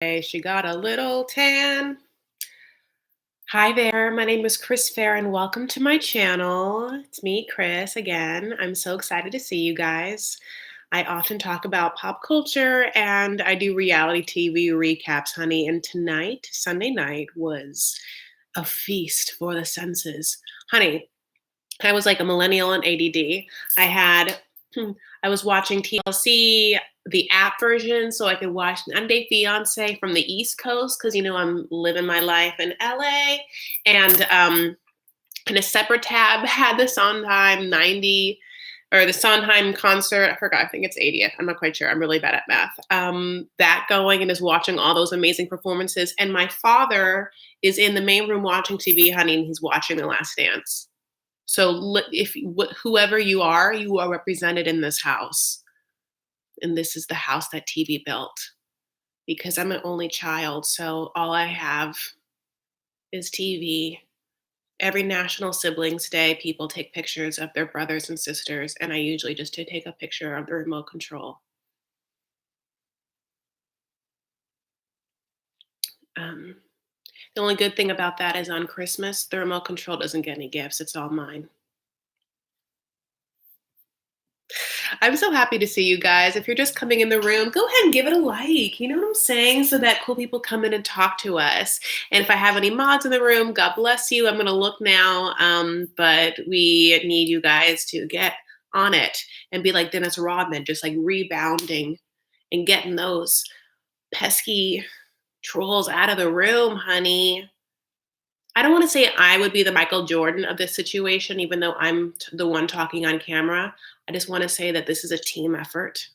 Hey, she got a little tan. Hi there, my name is Chris Fair, and welcome to my channel. It's me, Chris, again. I'm so excited to see you guys. I often talk about pop culture and I do reality TV recaps, honey. And tonight, Sunday night, was a feast for the senses. Honey, I was like a millennial in ADD. I had, I was watching TLC, the app version, so I could watch 90 Fiance from the East Coast because I'm living my life in LA, and in a separate tab had the Sondheim 90 or the Sondheim concert. I forgot. I think it's 80th. I'm not quite sure. I'm really bad at math. That going and is watching all those amazing performances. And my father is in the main room watching TV, honey, and he's watching The Last Dance. So if whoever you are represented in this house, and this is the house that TV built. Because I'm an only child, so all I have is TV. Every National Siblings Day, people take pictures of their brothers and sisters, and I usually just to take a picture of the remote control. Um, the only good thing about that is on Christmas, the remote control doesn't get any gifts. It's all mine. I'm so happy to see you guys. If you're just coming in the room, go ahead and give it a like. You know what I'm saying? So that cool people come in and talk to us. And if I have any mods in the room, God bless you. I'm going to look now. But we need you guys to get on it and be like Dennis Rodman, just like rebounding and getting those pesky trolls out of the room, honey. I don't want to say I would be the Michael Jordan of this situation, even though I'm the one talking on camera. I just want to say that this is a team effort.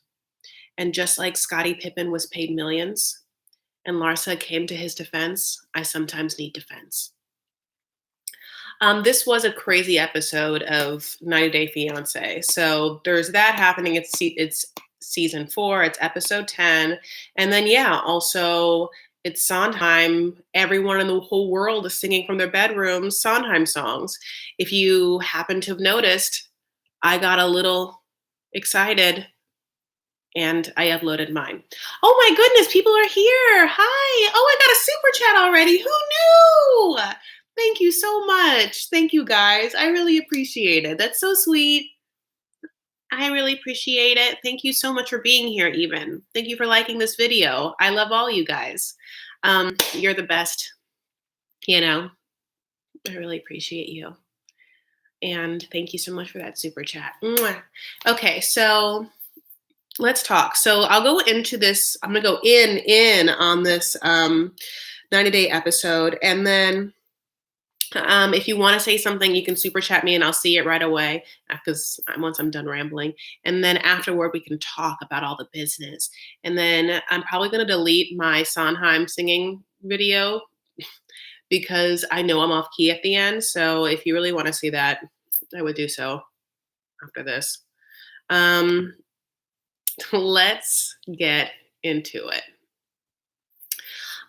And just like Scottie Pippen was paid millions and Larsa came to his defense, I sometimes need defense. This was a crazy episode of 90 Day Fiance. So there's that happening. It's season 4, it's episode 10. And then, yeah, also it's Sondheim. Everyone in the whole world is singing from their bedrooms Sondheim songs. If you happen to have noticed, I got a little excited and I uploaded mine. Oh my goodness, people are here. Hi. Oh, I got a super chat already. Who knew? Thank you so much. Thank you guys. I really appreciate it. That's so sweet. I really appreciate it. Thank you so much for being here, even. Thank you for liking this video. I love all you guys. You're the best. I really appreciate you. And thank you so much for that super chat. Mwah. Okay, so let's talk. So I'll go into this. I'm going to go in on this 90-day episode. And then if you want to say something, you can super chat me and I'll see it right away because once I'm done rambling. And then afterward, we can talk about all the business. And then I'm probably going to delete my Sondheim singing video because I know I'm off key at the end. So if you really want to see that, I would do so after this. Let's get into it.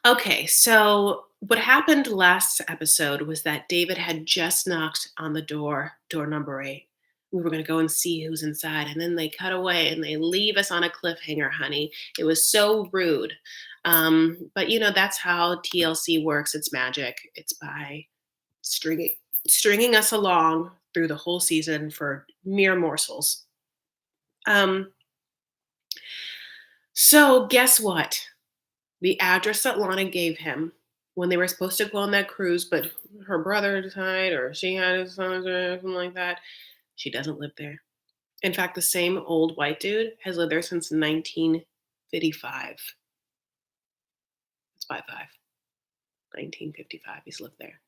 Okay, so what happened last episode was that David had just knocked on the door number 8. We were going to go and see who's inside, and then they cut away and they leave us on a cliffhanger, honey. It was so rude. But that's how TLC works. It's magic. It's by stringing us along through the whole season for mere morsels. So guess what? The address that Lana gave him when they were supposed to go on that cruise, but her brother died or she had a son or something like that, she doesn't live there. In fact, the same old white dude has lived there since 1955. It's by 5. 1955, he's lived there.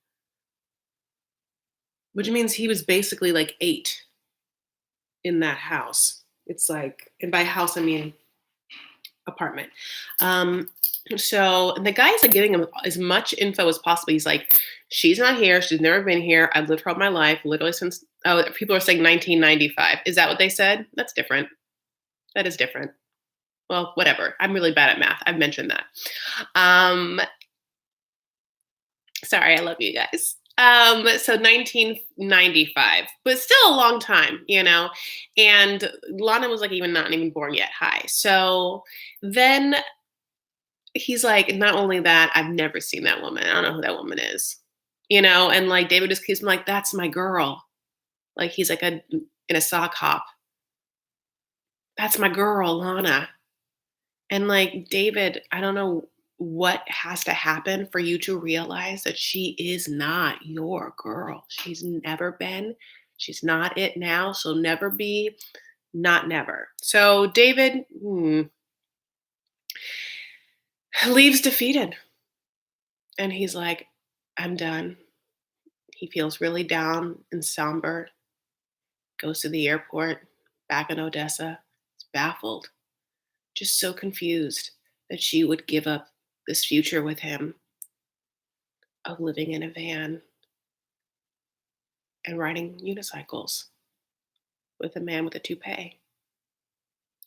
Which means he was basically like 8 in that house. It's like, and by house, I mean apartment. So the guy's like giving him as much info as possible. He's like, she's not here. She's never been here. I've lived her all my life, literally since, people are saying 1995. Is that what they said? That's different. That is different. Well, whatever. I'm really bad at math. I've mentioned that. Sorry, I love you guys. So 1995, but still a long time, and Lana was like not even born yet. Hi. So then he's like, not only that, I've never seen that woman. I don't know who that woman is. And like David just keeps like, that's my girl. Like he's like a in a sock hop. That's my girl, Lana. And like David, I don't know what has to happen for you to realize that she is not your girl. She's never been. She's not it now. She'll never be. Not never. So David leaves defeated. And he's like, I'm done. He feels really down and somber, goes to the airport back in Odessa. He's baffled, just so confused that she would give up this future with him of living in a van and riding unicycles with a man with a toupee.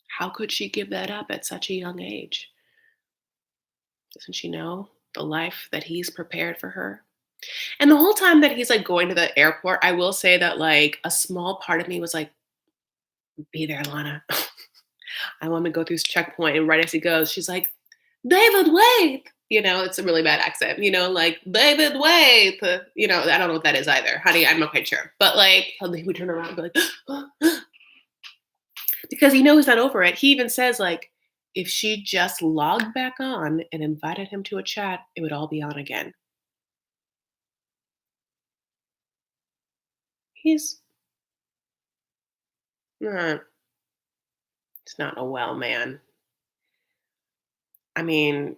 How could she give that up at such a young age? Doesn't she know the life that he's prepared for her? And the whole time that he's like going to the airport, I will say that like a small part of me was like, be there, Lana. I want to go through this checkpoint. And right as he goes, she's like, David, wait. It's a really bad accent, like, David, wait. I don't know what that is either. Honey, I'm not quite sure. But like, he would turn around and be like, because he's not over it. He even says, like, if she just logged back on and invited him to a chat, it would all be on again. He's not, he's not a well man. I mean,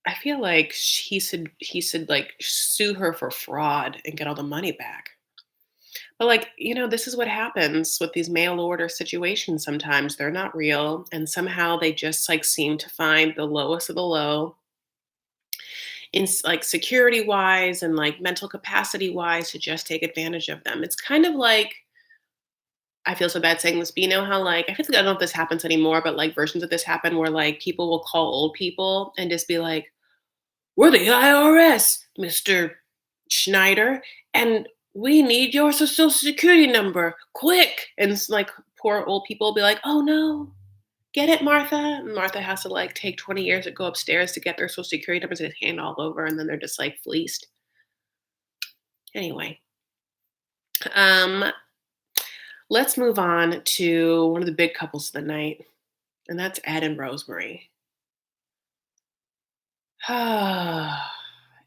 I feel like he should like sue her for fraud and get all the money back. But like, this is what happens with these mail order situations sometimes. They're not real and somehow they just like seem to find the lowest of the low in like security wise and like mental capacity wise to just take advantage of them. It's kind of like I feel so bad saying this, but you know how like I feel like I don't know if this happens anymore, but like versions of this happen where like people will call old people and just be like, we're the IRS, Mr. Schneider, and we need your social security number quick. And it's like poor old people will be like, oh no, get it, Martha. And Martha has to like take 20 years to go upstairs to get their social security numbers and hand all over, and then they're just like fleeced. Anyway, um, let's move on to one of the big couples of the night, and that's Ed and Rosemary.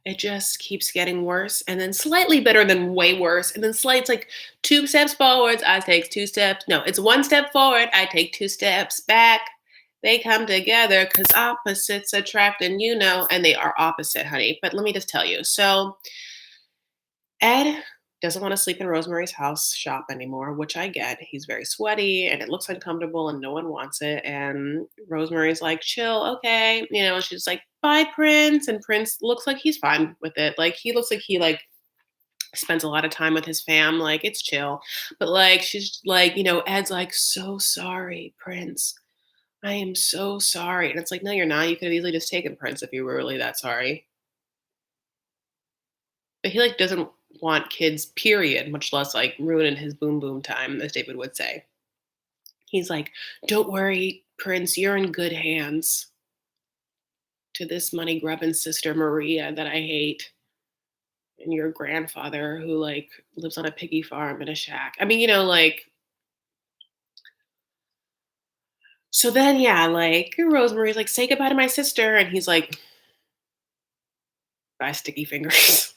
It just keeps getting worse and then slightly better, than way worse. And then it's like 2 steps forwards, I take 2 steps. No, it's 1 step forward, I take 2 steps back. They come together because opposites attract, and they are opposite, honey. But let me just tell you. So Ed doesn't want to sleep in Rosemary's house shop anymore, which I get. He's very sweaty and it looks uncomfortable and no one wants it. And Rosemary's like, chill, okay. She's like, bye, Prince. And Prince looks like he's fine with it. Like he looks like he like spends a lot of time with his fam. Like it's chill. But like she's like, Ed's like, so sorry, Prince. I am so sorry. And it's like, no, you're not. You could have easily just taken Prince if you were really that sorry. But he like doesn't want kids, period, much less like ruining his boom boom time, as David would say. He's like, don't worry, Prince, you're in good hands. To this money grubbing sister Maria that I hate. And your grandfather who like lives on a piggy farm in a shack. I mean, like so then yeah, like Rosemary's like, say goodbye to my sister, and he's like, bye, sticky fingers.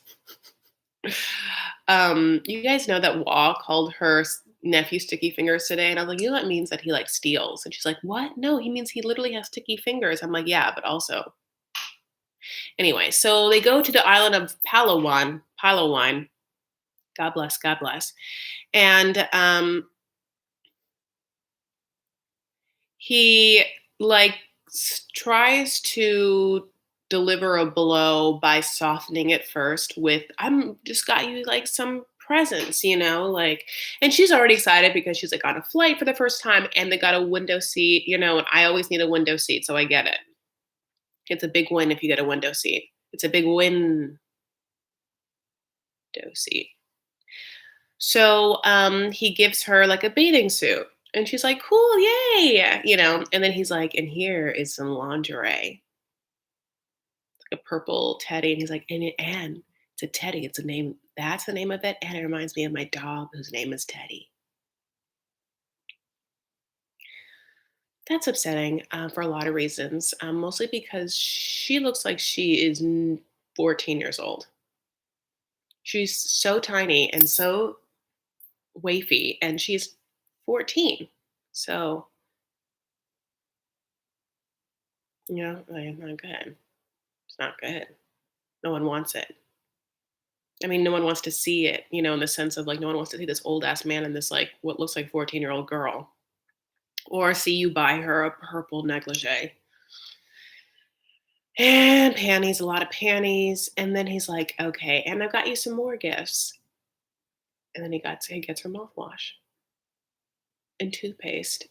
You guys know that Wah called her nephew Sticky Fingers today, and I was like, that means that he like steals. And she's like, what? No, he means he literally has sticky fingers. I'm like, yeah, but also. Anyway, so they go to the island of Palawan. God bless, God bless. And he like tries to deliver a blow by softening it first with, I'm just got you like some presents, like, and she's already excited because she's like on a flight for the first time and they got a window seat, and I always need a window seat, so I get it. It's a big win if you get a window seat. It's a big window seat. So he gives her like a bathing suit. And she's like, cool, yay, and then he's like, and here is some lingerie. a purple teddy, and he's like, and it's a teddy. It's a name. That's the name of it, and it reminds me of my dog whose name is Teddy. That's upsetting for a lot of reasons, mostly because she looks like she is 14 years old. She's so tiny and so wafy, and she's 14. So, like, not good. It's not good. No one wants it. I mean, no one wants to see it, in the sense of like, no one wants to see this old ass man and this, like, what looks like 14-year-old girl, or see you buy her a purple negligee and panties, a lot of panties. And then he's like, okay, and I've got you some more gifts. And then he gets her mouthwash and toothpaste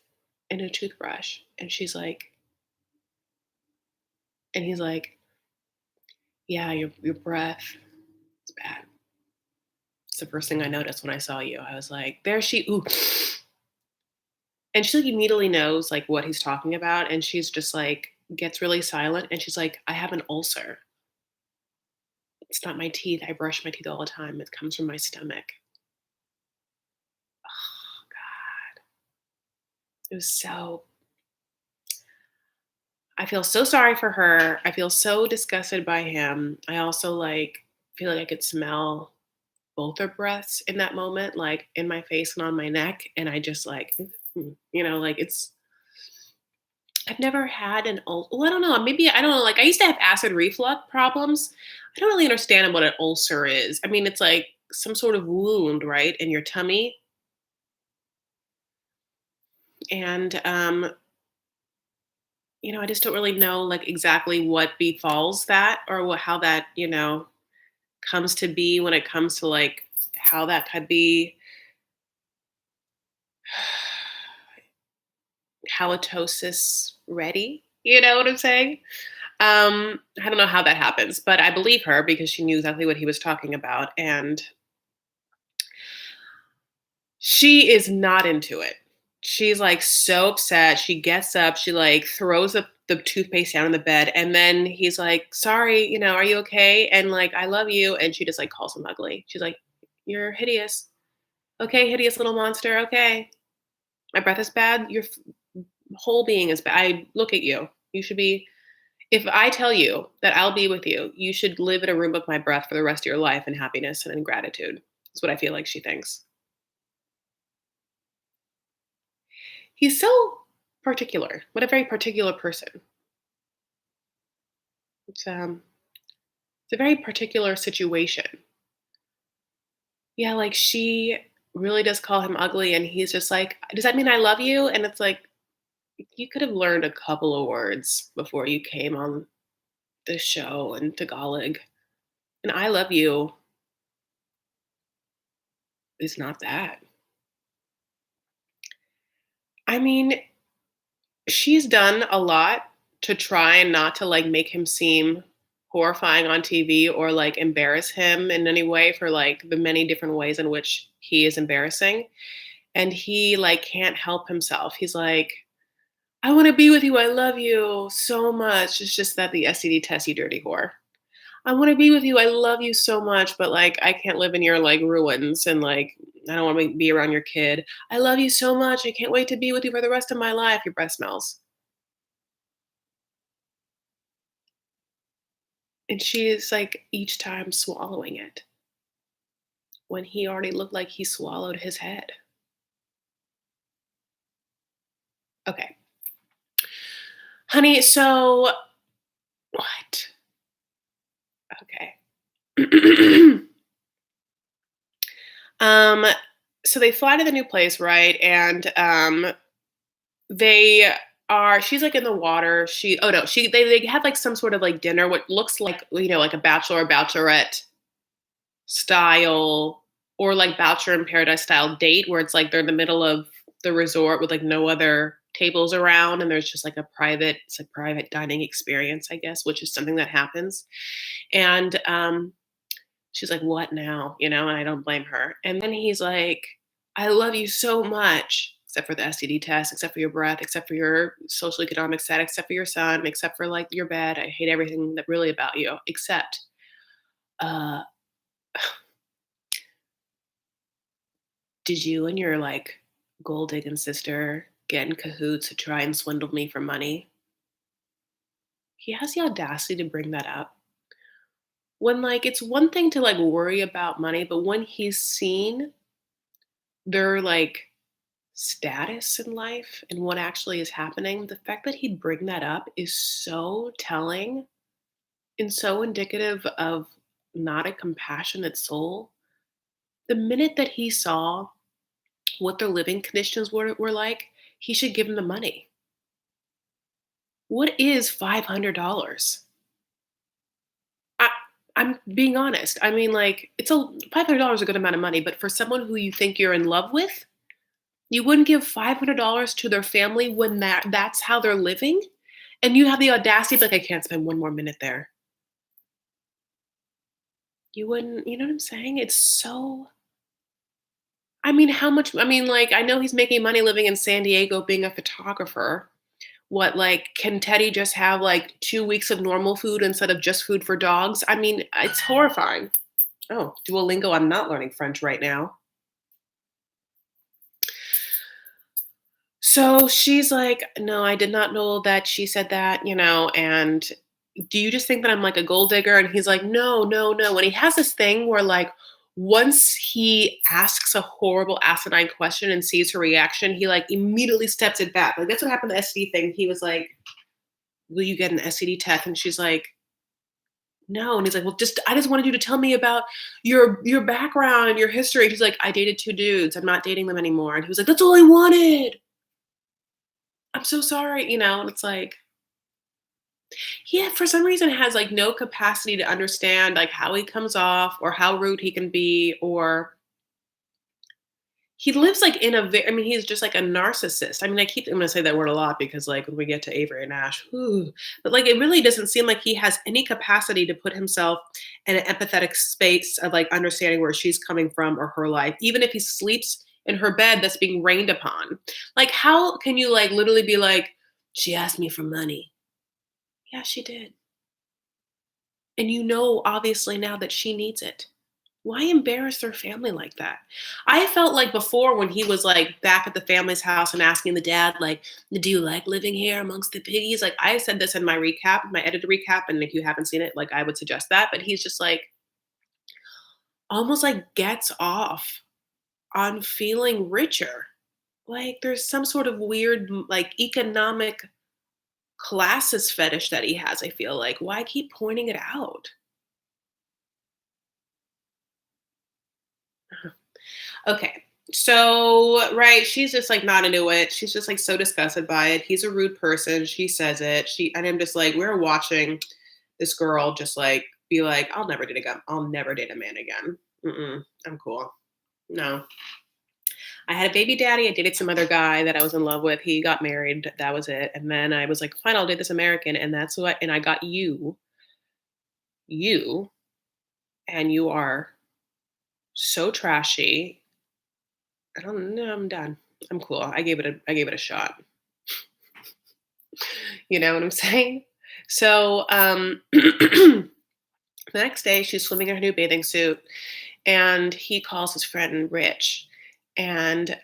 and a toothbrush. And she's like, and he's like, yeah, your breath is bad. It's the first thing I noticed when I saw you. I was like, there she, ooh. And she like immediately knows like what he's talking about. And she's just like, gets really silent. And she's like, I have an ulcer. It's not my teeth. I brush my teeth all the time. It comes from my stomach. Oh, God. It was so, I feel so sorry for her. I feel so disgusted by him. I also like feel like I could smell both their breaths in that moment, like in my face and on my neck. And I just like, like it's, I've never had an well, I don't know. Maybe I don't know. Like I used to have acid reflux problems. I don't really understand what an ulcer is. I mean, it's like some sort of wound, right, in your tummy. And I just don't really know like exactly what befalls that or what how that, comes to be when it comes to like how that could be halitosis ready. You know what I'm saying? I don't know how that happens, but I believe her because she knew exactly what he was talking about. And she is not into it. She's like so upset. She gets up, she like throws the toothpaste down in the bed, and then he's like, sorry, are you okay? And like, I love you. And she just like calls him ugly. She's like, you're hideous. Okay, hideous little monster. Okay. My breath is bad. Your whole being is bad. I look at you. You should be If I tell you that I'll be with you, you should live in a room with my breath for the rest of your life in happiness and in gratitude. That's what I feel like she thinks. He's so particular. What a very particular person. It's um it's a very particular situation. Yeah, like she really does call him ugly and he's just like, "Does that mean I love you?" And it's like you could have learned a couple of words before you came on the show in Tagalog. And I love you is not that. I mean, she's done a lot to try and not to, like, make him seem horrifying on TV or, like, embarrass him in any way for, like, the many different ways in which he is embarrassing, and he, like, can't help himself. He's like, "I wanna be with you, I love you so much." It's just that the STD test, you dirty whore. "I wanna be with you, I love you so much, but, like, I can't live in your, like, ruins, and, like, I don't wanna be around your kid. I love you so much, I can't wait to be with you for the rest of my life." Your breath smells. And she's, like, each time swallowing it when he already looked like he swallowed his head. Okay. Honey, so what? Okay. Um, so they fly to the new place, right? And they she's like in the water. Oh no, they have like some sort of like dinner, what looks like, like a bachelor or bachelorette style, or like Bachelor in Paradise style date where it's like they're in the middle of the resort with like no other tables around and there's just like it's a private dining experience, I guess, which is something that happens. And she's like, what now? And I don't blame her. And then he's like, I love you so much. except for the STD test, except for your breath, except for your social economic status, except for your son, except for like your bed. I hate everything that really about you, except uh did you and your like gold digging sister get in cahoots to try and swindle me for money? He has the audacity to bring that up. When like it's one thing to like worry about money, but when he's seen their like status in life and what actually is happening, the fact that he'd bring that up is so telling and so indicative of not a compassionate soul. The minute that he saw what their living conditions were like, he should give him the money. What is $500? I, I'm being honest. I mean, like, it's a $500 is a good amount of money, but for someone who you think you're in love with, you wouldn't give $500 to their family when that's how they're living, and you have the audacity to be like, "I can't spend one more minute there." You wouldn't, you know what I'm saying? It's so I mean, how much I mean, like, I know he's making money living in San Diego being a photographer. What, like, can Teddy just have, like, 2 weeks of normal food instead of just food for dogs? I mean, it's horrifying. Oh, Duolingo, I'm not learning French right now. So she's like, "No, I did not know that she said that, and do you just think that I'm like a gold digger?" And he's like, "No, no, no." And he has this thing where like once he asks a horrible asinine question and sees her reaction, he like immediately steps it back. Like that's what happened to the STD thing. He was like, "Will you get an STD test?" And she's like, "No." And he's like, "Well, just I just wanted you to tell me about your background and your history." And she's like, "I dated two dudes. I'm not dating them anymore." And he was like, "That's all I wanted. I'm so sorry." And it's like he, for some reason, has like no capacity to understand like how he comes off or how rude he can be, or he lives like in a very, I mean, he's just like a narcissist. I mean, I'm gonna say that word a lot because like when we get to Avery and Ash, whew, but like it really doesn't seem like he has any capacity to put himself in an empathetic space of like understanding where she's coming from or her life, even if he sleeps in her bed that's being rained upon. Like, how can you like literally be like, she asked me for money? Yeah, she did. And you know, obviously, now that she needs it. Why embarrass their family like that? I felt like before when he was like back at the family's house and asking the dad, like, do you like living here amongst the piggies? Like, I said this in my recap, my edited recap. And if you haven't seen it, like, I would suggest that. But he's just like, almost like gets off on feeling richer. Like, there's some sort of weird, like, economic classes fetish that he has, I feel like. Why keep pointing it out? Okay. So, right, she's just like not into it. She's just like so disgusted by it. He's a rude person. She says it. And I'm just like, we're watching this girl just like be like, I'll never date a man again. I'm cool. No. I had a baby daddy. I dated some other guy that I was in love with. He got married. That was it. And then I was like, fine, I'll date this American. And and I got you, and you are so trashy. I don't know. I'm done. I'm cool. I gave it a shot. You know what I'm saying? So the next day, she's swimming in her new bathing suit, and he calls his friend Rich, and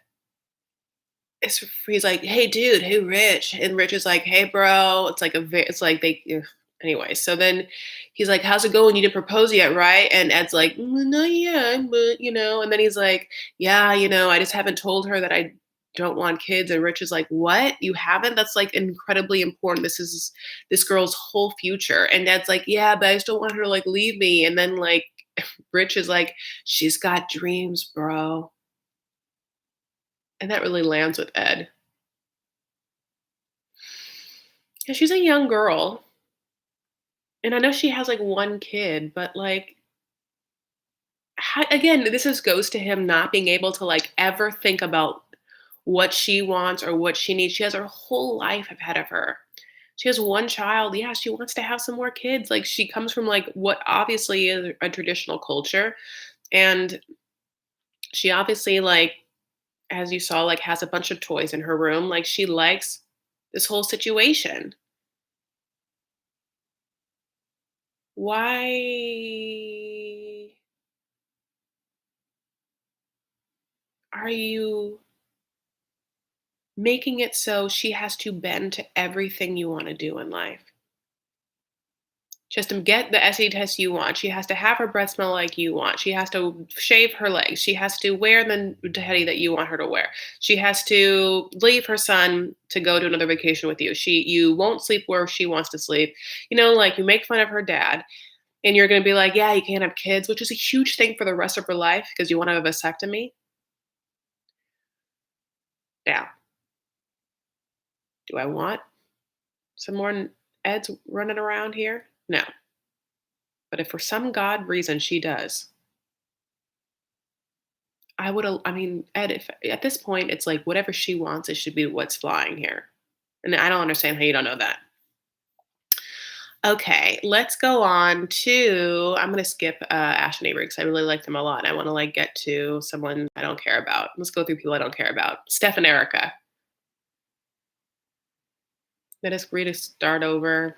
he's like, "Hey, dude, hey, Rich," and Rich is like, "Hey, bro." It's like it's like they. Ugh. Anyway, so then he's like, "How's it going? You didn't propose yet, right?" And Ed's like, "Not yet, but." And then he's like, "Yeah, I just haven't told her that I don't want kids." And Rich is like, "What? You haven't? That's like incredibly important. This is this girl's whole future." And Ed's like, "Yeah, but I just don't want her to like leave me." And then like Rich is like, "She's got dreams, bro." And that really lands with Ed. And she's a young girl. And I know she has like one kid, but like again, this just goes to him not being able to like ever think about what she wants or what she needs. She has her whole life ahead of her. She has one child. Yeah, she wants to have some more kids. Like she comes from like what obviously is a traditional culture, and she obviously like as you saw, like, has a bunch of toys in her room. Like, she likes this whole situation. Why are you making it so she has to bend to everything you want to do in life? Just to get the SE test you want. She has to have her breath smell like you want. She has to shave her legs. She has to wear the teddy that you want her to wear. She has to leave her son to go to another vacation with you. You won't sleep where she wants to sleep. Like you make fun of her dad, and you're going to be like, yeah, you can't have kids, which is a huge thing for the rest of her life because you want to have a vasectomy. Now, do I want some more Eds running around here? No. But if for some god reason she does, I mean, Ed, if at this point it's like whatever she wants, it should be what's flying here. And I don't understand how you don't know that. Okay, let's go on to. I'm gonna skip Ash and Avery because I really like them a lot. I want to like get to someone I don't care about. Let's go through people I don't care about. Steph and Erica. Let us agree to start over.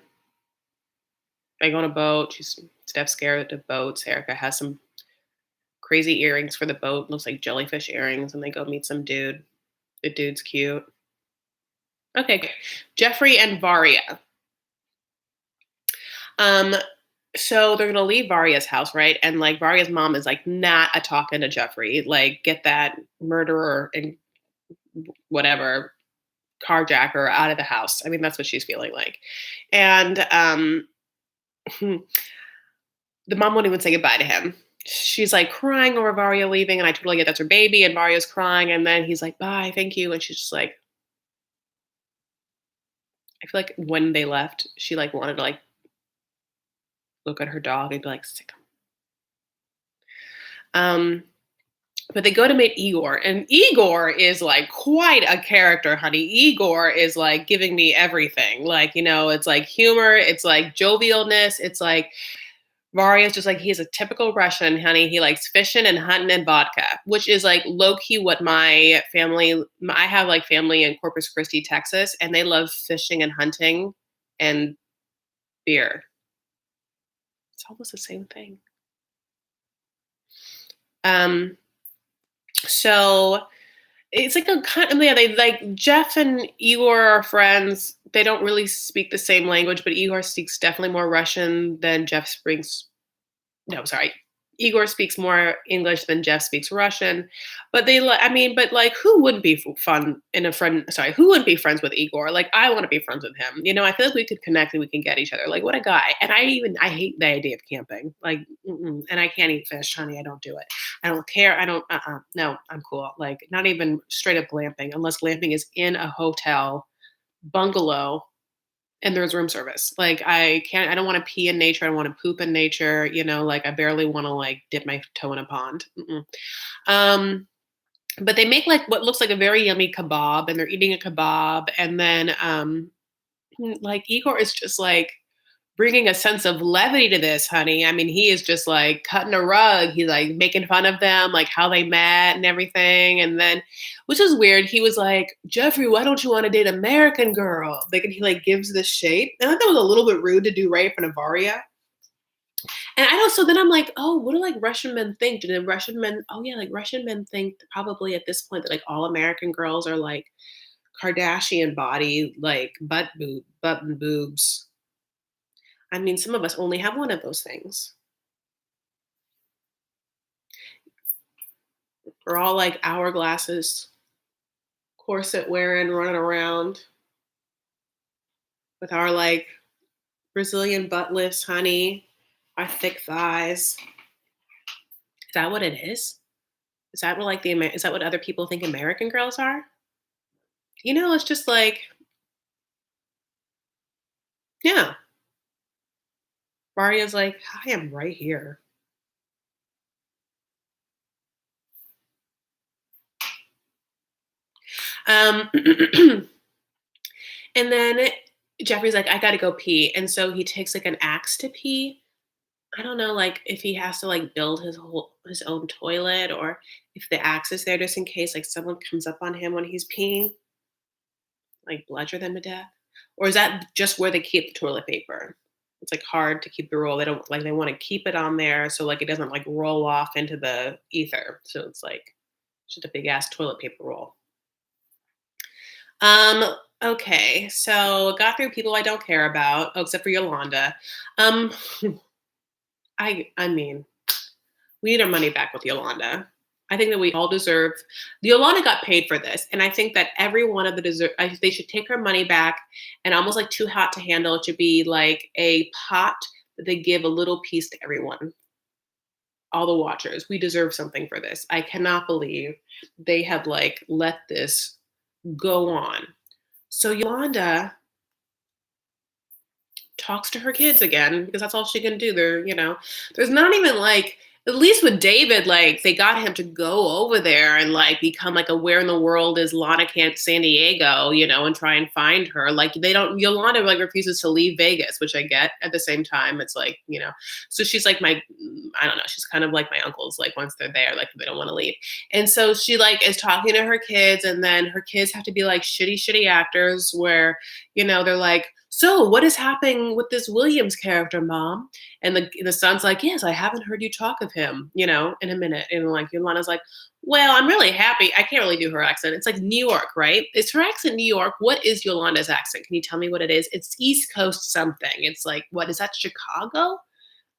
They go on a boat. Steph's scared of boats. Erica has some crazy earrings for the boat. Looks like jellyfish earrings, and they go meet some dude. The dude's cute. Okay, Jeffrey and Varia. Um, so they're gonna leave Varia's house, right? And like Varia's mom is like not a talking to Jeffrey. Like, get that murderer and whatever carjacker out of the house. I mean, that's what she's feeling like. And the mom won't even say goodbye to him. She's like crying over Varia leaving, and I totally get that's her baby, and Varia's crying, and then he's like, bye, thank you. And she's just like, I feel like when they left, she like wanted to like look at her dog and be like, sick. Um, but they go to meet Igor, and Igor is like quite a character, honey. Igor is like giving me everything. Like, it's like humor, it's like jovialness, it's like Varya's just like he's a typical Russian, honey. He likes fishing and hunting and vodka, which is like low key what my family. I have like family in Corpus Christi, Texas, and they love fishing and hunting and beer. It's almost the same thing. Um, so it's like a kind of, yeah, they like Jeff and Igor are friends. They don't really speak the same language, but Igor speaks definitely more Russian than Jeff speaks. No, sorry. Igor speaks more English than Jeff speaks Russian, but I mean, but like, who wouldn't be fun in a friend? Sorry, who wouldn't be friends with Igor? Like, I want to be friends with him. I feel like we could connect and we can get each other. Like, what a guy! And I hate the idea of camping. Like, and I can't eat fish, honey. I don't do it. I don't care. I don't. No, I'm cool. Like, not even straight up glamping, unless glamping is in a hotel bungalow and there's room service. Like, I don't want to pee in nature. I don't want to poop in nature. Like I barely want to like dip my toe in a pond. Mm-mm. Um, but they make like what looks like a very yummy kebab, and they're eating a kebab, and then like Igor is just like bringing a sense of levity to this, honey. I mean, he is just like cutting a rug. He's like making fun of them, like how they met and everything. And then, which is weird, he was like, Jeffrey, why don't you want to date American girl? Like, and he like gives this shape. And I thought that was a little bit rude to do right in front of Varia. And I don't, so then I'm like, oh, what do like Russian men think? Do the Russian men, oh yeah, like Russian men think probably at this point that like all American girls are like Kardashian body, like butt and boobs. I mean, some of us only have one of those things. We're all like hourglasses, corset wearing, running around with our like Brazilian butt lifts, honey, our thick thighs. Is that what it is? Is that what like is that what other people think American girls are? It's just like, yeah. Maria's like, I am right here. Um, and then Jeffrey's like, I gotta go pee. And so he takes like an axe to pee. I don't know, like, if he has to, like, build his own toilet or if the axe is there just in case, like, someone comes up on him when he's peeing, like, bludger them to death? Or is that just where they keep the toilet paper? It's, like, hard to keep the roll. They don't like, they wanna keep it on there so, like, it doesn't, like, roll off into the ether. So it's, like, just a big ass toilet paper roll. Um, okay, so got through people I don't care about, oh, except for Yolanda. Um, I mean, we need our money back with Yolanda. I think that we all deserve. Yolanda got paid for this, and I think that every one of the deserve. They should take her money back, and almost like Too Hot to Handle, it should be like a pot that they give a little piece to everyone, all the watchers. We deserve something for this. I cannot believe they have like let this go on. So Yolanda talks to her kids again because that's all she can do. There's not even like, at least with David, like they got him to go over there and like become like a where in the world is Lana Camp San Diego, and try and find her. Like they don't Yolanda like refuses to leave Vegas, which I get. At the same time, it's like, so she's like I don't know, she's kind of like my uncles, like once they're there, like they don't want to leave. And so she like is talking to her kids, and then her kids have to be like shitty actors where they're like, so what is happening with this Williams character, Mom? And the son's like, yes, I haven't heard you talk of him, in a minute. And like Yolana's like, well, I'm really happy. I can't really do her accent. It's like New York, right? Is her accent New York? What is Yolanda's accent? Can you tell me what it is? It's East Coast something. It's like, what is that, Chicago?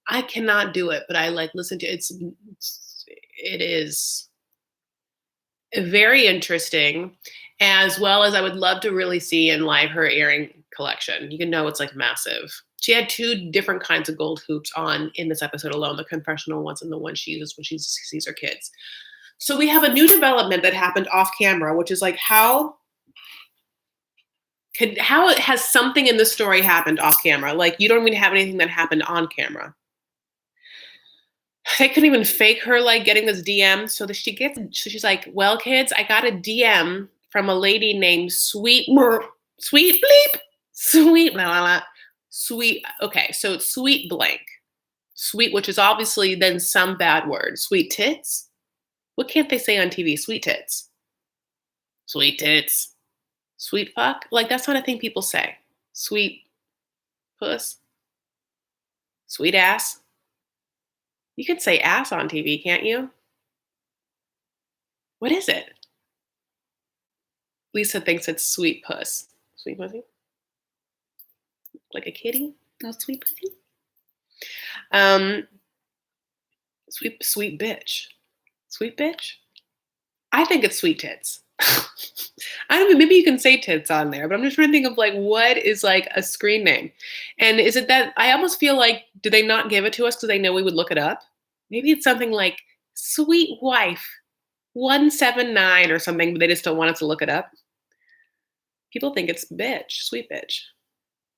I cannot do it, but I like listen to it is very interesting, as well as I would love to really see in live her earring collection. You can know it's like massive. She had two different kinds of gold hoops on in this episode alone, the confessional ones and the one she uses when she sees her kids. So we have a new development that happened off camera, which is like how it has something in the story happened off camera. Like you don't even have anything that happened on camera. They couldn't even fake her like getting this DM. So she's like, well, kids, I got a DM from a lady named Sweet Bleep, Sweet, blah, blah, blah. Sweet. Okay, so it's Sweet Blank. Sweet, which is obviously then some bad word. Sweet tits? What can't they say on TV? Sweet tits. Sweet tits. Sweet fuck? Like, that's not a thing people say. Sweet puss. Sweet ass. You can say ass on TV, can't you? What is it? Lisa thinks it's sweet puss. Sweet pussy? Like a kitty? No sweet pussy? Um, sweet bitch. Sweet bitch? I think it's sweet tits. I don't know, maybe you can say tits on there, but I'm just trying to think of like what is like a screen name. And is it that I almost feel like, do they not give it to us because they know we would look it up? Maybe it's something like sweet wife 179 or something, but they just don't want us to look it up. People think it's bitch, sweet bitch.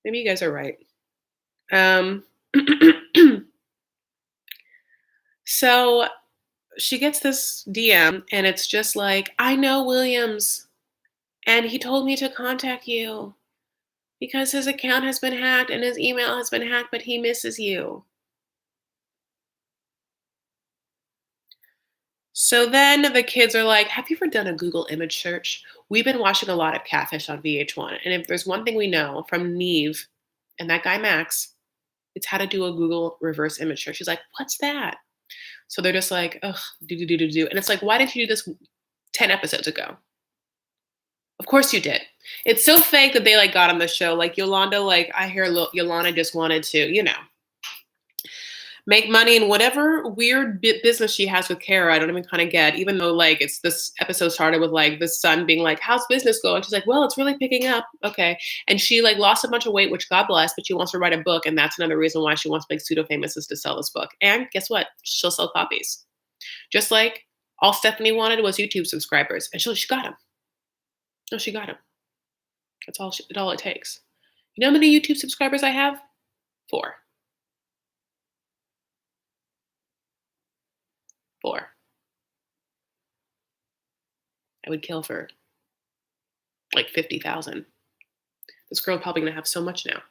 Maybe you guys are right. Um, so she gets this DM and it's just like, I know Williams and he told me to contact you because his account has been hacked and his email has been hacked, but he misses you. So then the kids are like, have you ever done a Google image search? We've been watching a lot of Catfish on VH1. And if there's one thing we know from Neve and that guy Max, it's how to do a Google reverse image search. She's like, what's that? So they're just like, ugh, do. And it's like, why didn't you do this 10 episodes ago? Of course you did. It's so fake that they like got on the show. Like Yolanda, like I hear Yolanda just wanted to, make money in whatever weird business she has with Kara. I don't even kind of get, even though like it's this episode started with like the son being like, how's business going? She's like, well, it's really picking up. Okay. And she like lost a bunch of weight, which God bless, but she wants to write a book. And that's another reason why she wants to make pseudo famous is to sell this book. And guess what? She'll sell copies. Just like all Stephanie wanted was YouTube subscribers. And she got them. No, she got them. That's all it takes. You know how many YouTube subscribers I have? 4. 4. I would kill for like 50,000. This girl probably gonna have so much now.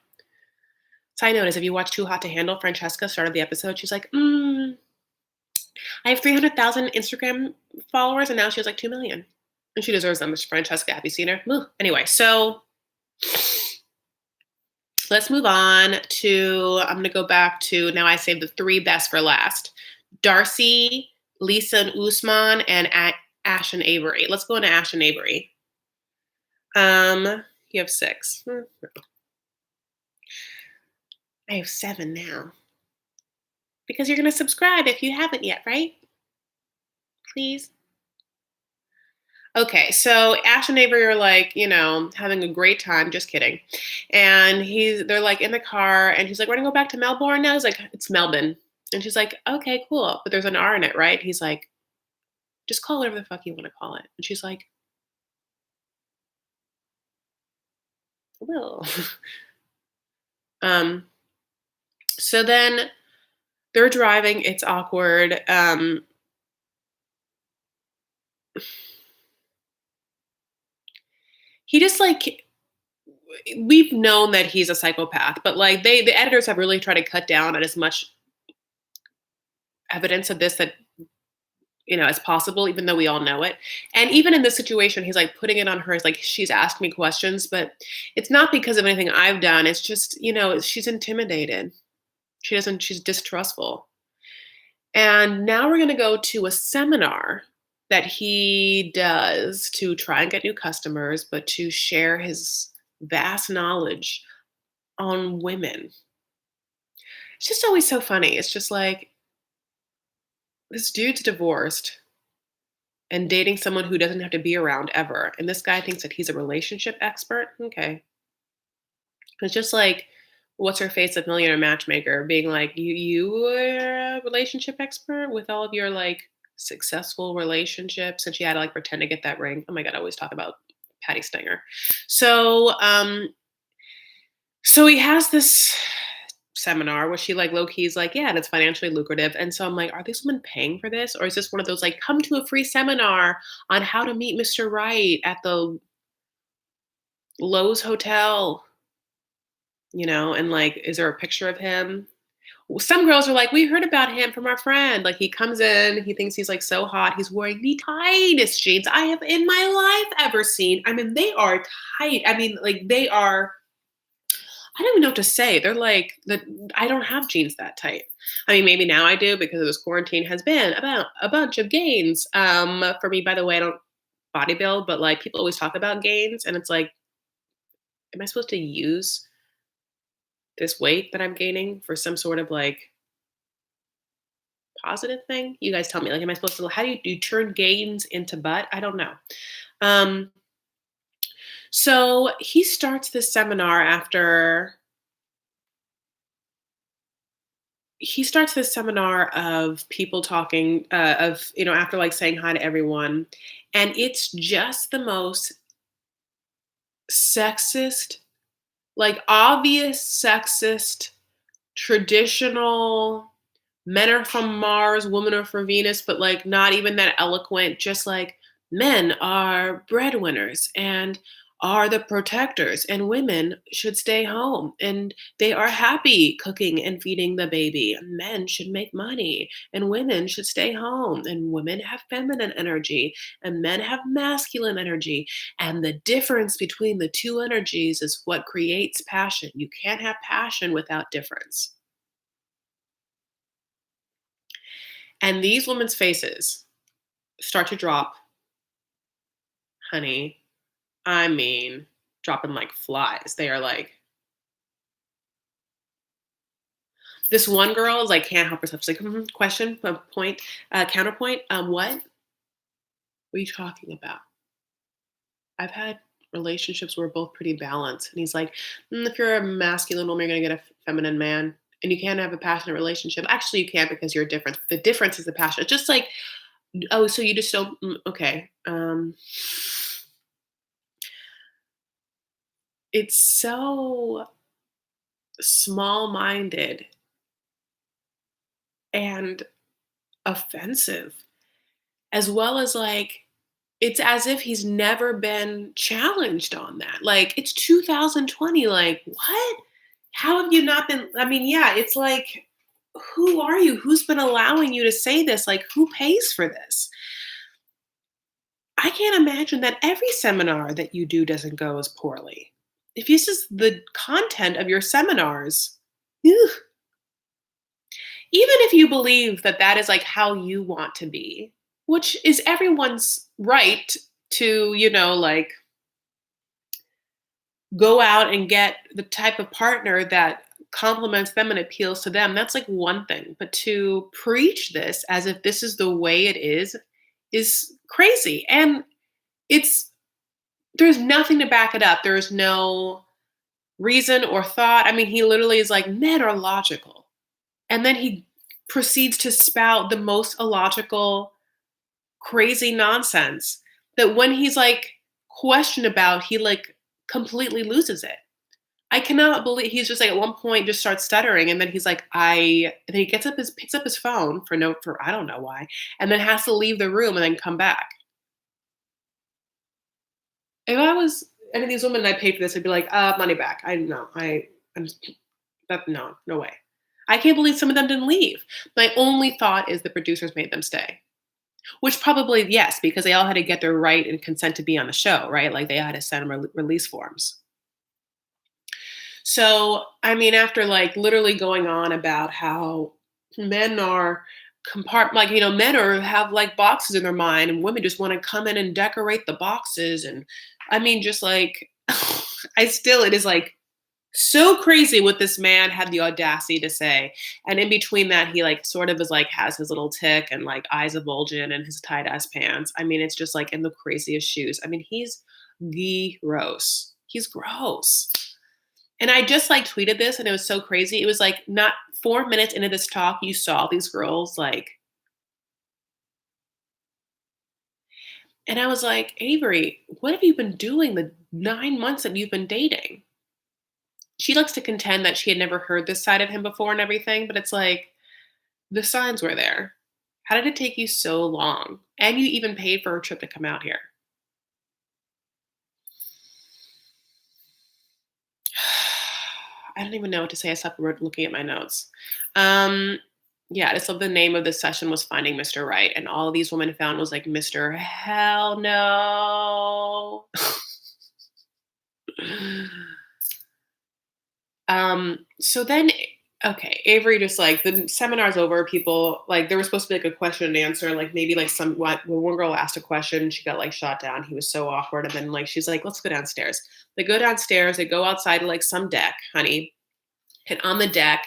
Side note is if you watch Too Hot to Handle, Francesca started the episode, she's like, I have 300,000 Instagram followers and now she has like 2 million. And she deserves them. Miss Francesca. Have you seen her? Woo. Anyway, so let's move on to, I'm going to go back to, now I saved the three best for last. Darcy, Lisa and Usman, and Ash and Avery. Let's go into Ash and Avery. You have 6. I have 7 now. Because you're going to subscribe if you haven't yet, right? Please. Okay, so Ash and Avery are like, having a great time. Just kidding. And they're like in the car, and he's like, "We're gonna go back to Melbourne now." He's like, "It's Melbourne," and she's like, "Okay, cool." But there's an R in it, right? He's like, "Just call it whatever the fuck you want to call it." And she's like, "Well." um. So then they're driving. It's awkward. He just like we've known that he's a psychopath, but like the editors have really tried to cut down on as much evidence of this that as possible, even though we all know it. And even in this situation, he's like putting it on her as like she's asked me questions, but it's not because of anything I've done. It's just, she's intimidated. She's distrustful. And now we're going to go to a seminar that he does to try and get new customers, but to share his vast knowledge on women. It's just always so funny. It's just like this dude's divorced and dating someone who doesn't have to be around ever. And this guy thinks that he's a relationship expert. Okay. It's just like, what's her face, a millionaire matchmaker, being like, you are a relationship expert with all of your like successful relationships. And she had to like pretend to get that ring. Oh my God, I always talk about Patty Stinger. So he has this seminar where she like low key is like, yeah, and it's financially lucrative. And so I'm like, are these women paying for this? Or is this one of those like, come to a free seminar on how to meet Mr. Right at the Lowe's Hotel? And like, is there a picture of him? Some girls are like, we heard about him from our friend. Like he comes in, he thinks he's like so hot. He's wearing the tightest jeans I have in my life ever seen. I mean, they are tight. I mean, like they are, I don't even know what to say. They're like, I don't have jeans that tight. I mean, maybe now I do because this quarantine has been about a bunch of gains. For me, by the way, I don't bodybuild, but like people always talk about gains, and it's like, am I supposed to use this weight that I'm gaining for some sort of like positive thing? You guys tell me. Like, am I supposed to? How do you turn gains into butt? I don't know. Um, so he starts this seminar after he starts this seminar of people talking after like saying hi to everyone, and it's just the most sexist, like obvious sexist, traditional men are from Mars, women are from Venus, but like not even that eloquent, just like men are breadwinners and are the protectors, and women should stay home and they are happy cooking and feeding the baby. Men should make money and women should stay home, and women have feminine energy and men have masculine energy. And the difference between the two energies is what creates passion. You can't have passion without difference. And these women's faces start to drop, honey. I mean, dropping like flies. They are like, this one girl is like, can't help herself. She's like, question, point, counterpoint. What are you talking about? I've had relationships where we're both pretty balanced. And he's like, if you're a masculine woman, you're going to get a feminine man. And you can't have a passionate relationship. Actually, you can't because you're different. The difference is the passion. It's just like, oh, so you just don't, okay. It's so small-minded and offensive, as well as like it's as if he's never been challenged on that. Like it's 2020. Like what? How have you not been I mean, yeah, it's like, who are you? Who's been allowing you to say this? Like, who pays for this? I can't imagine that every seminar that you do doesn't go as poorly. If this is the content of your seminars, ugh, even if you believe that that is like how you want to be, which is everyone's right to, like go out and get the type of partner that complements them and appeals to them, that's like one thing. But to preach this as if this is the way it is crazy. And it's there's nothing to back it up. There's no reason or thought. I mean, he literally is like, men are logical. And then he proceeds to spout the most illogical, crazy nonsense that when he's like questioned about, he like completely loses it. I cannot believe he's just like at one point just starts stuttering and then he's like, and then he picks up his phone for I don't know why, and then has to leave the room and then come back. If I was any of these women and I paid for this, I'd be like, money back. I no, I'm just, that no way. I can't believe some of them didn't leave. My only thought is the producers made them stay. Which probably yes, because they all had to get their right and consent to be on the show, right? Like they had to send release forms. So, I mean, after like literally going on about how men are like, men are have like boxes in their mind and women just want to come in and decorate the boxes. And I mean, just like, it is like so crazy what this man had the audacity to say. And in between that, he like sort of is like has his little tick and like eyes a bulging and his tight ass pants. I mean, it's just like in the craziest shoes. I mean, he's gross. He's gross. And I just like tweeted this and it was so crazy. It was like not 4 minutes into this talk, you saw these girls like, and I was like, Avery, what have you been doing the 9 months that you've been dating? She likes to contend that she had never heard this side of him before and everything, but it's like the signs were there. How did it take you so long? And you even paid for a trip to come out here. I don't even know what to say. I stopped looking at my notes. Um, yeah, just the name of the session was Finding Mr. Right, and all these women found was like Mr. Hell no. So then, okay, Avery just like the seminar's over. People like there was supposed to be like a question and answer, like maybe like when one girl asked a question, she got like shot down. He was so awkward, and then like she's like, "Let's go downstairs." They go downstairs. They go outside to like some deck, honey, and on the deck,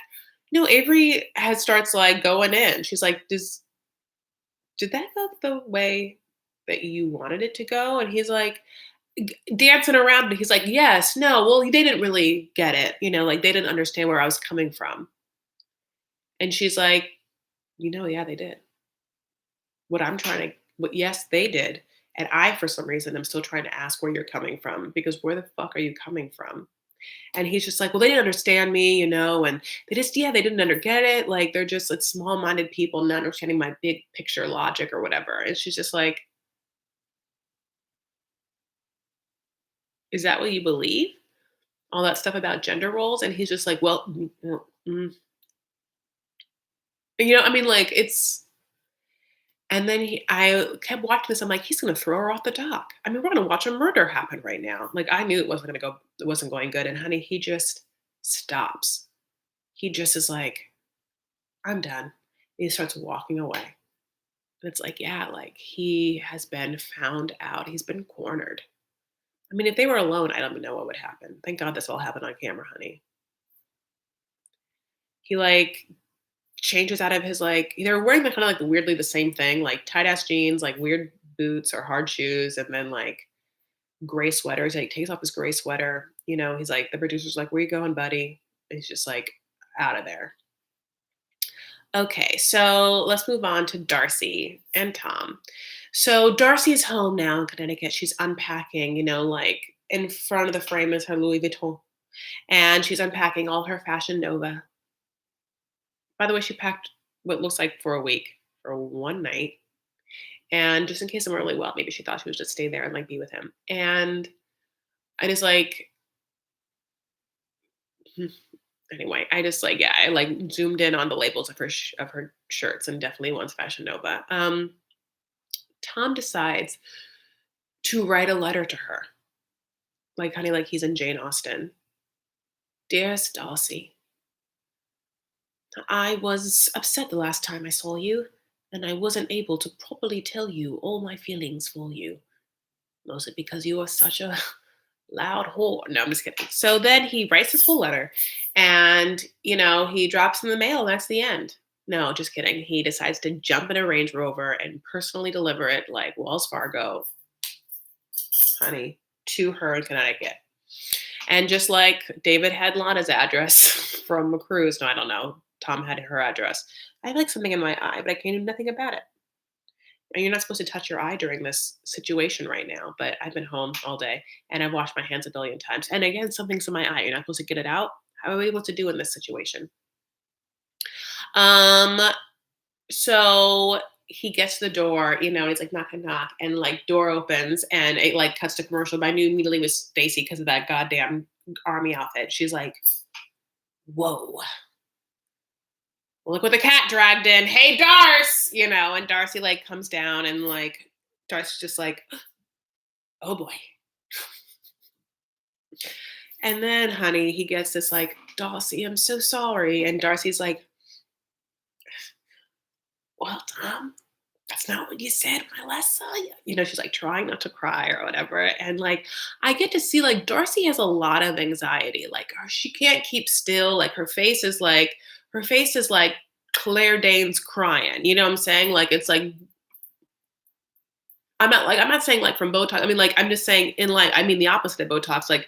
Avery has starts like going in. She's like, did that go the way that you wanted it to go? And he's like dancing around, but he's like, yes, no, well, they didn't really get it, like they didn't understand where I was coming from. And she's like, yeah, they did. Yes, they did. And I, for some reason, am still trying to ask where you're coming from because where the fuck are you coming from? And he's just like, well, they didn't understand me, and they didn't get it. Like, they're just like small minded people not understanding my big picture logic or whatever. And she's just like, is that what you believe? All that stuff about gender roles. And he's just like, well, I mean, like, and then I kept watching this. I'm like, he's going to throw her off the dock. I mean, we're going to watch a murder happen right now. Like, I knew it wasn't going good. And honey, he just stops. He just is like, I'm done. And he starts walking away. And it's like, yeah, like he has been found out. He's been cornered. I mean, if they were alone, I don't even know what would happen. Thank God this all happened on camera, honey. He like changes out of his like they're wearing kind of like weirdly the same thing, like tight ass jeans, like weird boots or hard shoes, and then like gray sweaters. And he takes off his gray sweater. He's like the producer's like, "Where you going, buddy?" And he's just like out of there. Okay, so let's move on to Darcy and Tom. So Darcy's home now in Connecticut. She's unpacking, like in front of the frame is her Louis Vuitton. And she's unpacking all her Fashion Nova. By the way, she packed what looks like for a week, for one night. And just in case I'm really well, maybe she thought she would just stay there and like be with him. And I just like, Anyway, I just like, yeah, I like zoomed in on the labels of of her shirts, and definitely wants Fashion Nova. Tom decides to write a letter to her, like kind of like he's in Jane Austen. Dearest Darcy, I was upset the last time I saw you, and I wasn't able to properly tell you all my feelings for you, mostly because you are such a loud whore. No, I'm just kidding. So then he writes this whole letter, and he drops in the mail. And that's the end. No, just kidding. He decides to jump in a Range Rover and personally deliver it, like Wells Fargo, honey, to her in Connecticut. And just like David had Lana's address from a cruise, no, I don't know. Tom had her address. I have like something in my eye, but I can do nothing about it. And you're not supposed to touch your eye during this situation right now, but I've been home all day and I've washed my hands a billion times. And again, something's in my eye. You're not supposed to get it out. How are we able to do in this situation? Um, so he gets to the door, and he's like knock and knock, and like door opens and it like cuts to commercial. But I knew immediately it was Stacy because of that goddamn army outfit. She's like, whoa. Look what the cat dragged in. Hey, Darce, and Darcy like comes down and like Darcy's just like, oh boy. And then, honey, he gets this like, Darcy, I'm so sorry. And Darcy's like, well, Tom, that's not what you said when I last saw you. She's like trying not to cry or whatever. And like, I get to see like Darcy has a lot of anxiety. Like, she can't keep still. Like, her face is like Claire Danes crying. You know what I'm saying? Like, it's like, I'm not saying like from Botox. I mean, like, I'm just saying I mean, the opposite of Botox. Like,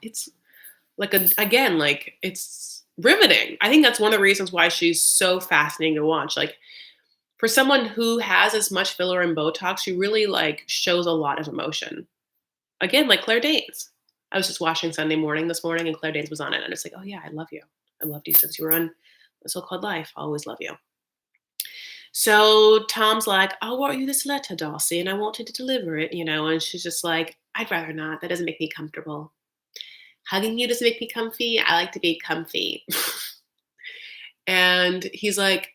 it's like, again, like, it's riveting. I think that's one of the reasons why she's so fascinating to watch. Like, for someone who has as much filler and Botox, she really like shows a lot of emotion. Again, like Claire Danes. I was just watching Sunday Morning this morning and Claire Danes was on it. And it's like, oh yeah, I love you. I loved you since you were on The So-Called Life. I always love you. So Tom's like, I wrote you this letter, Darcy, and I wanted to deliver it, and she's just like, I'd rather not. That doesn't make me comfortable. Hugging you doesn't make me comfy. I like to be comfy. And he's like,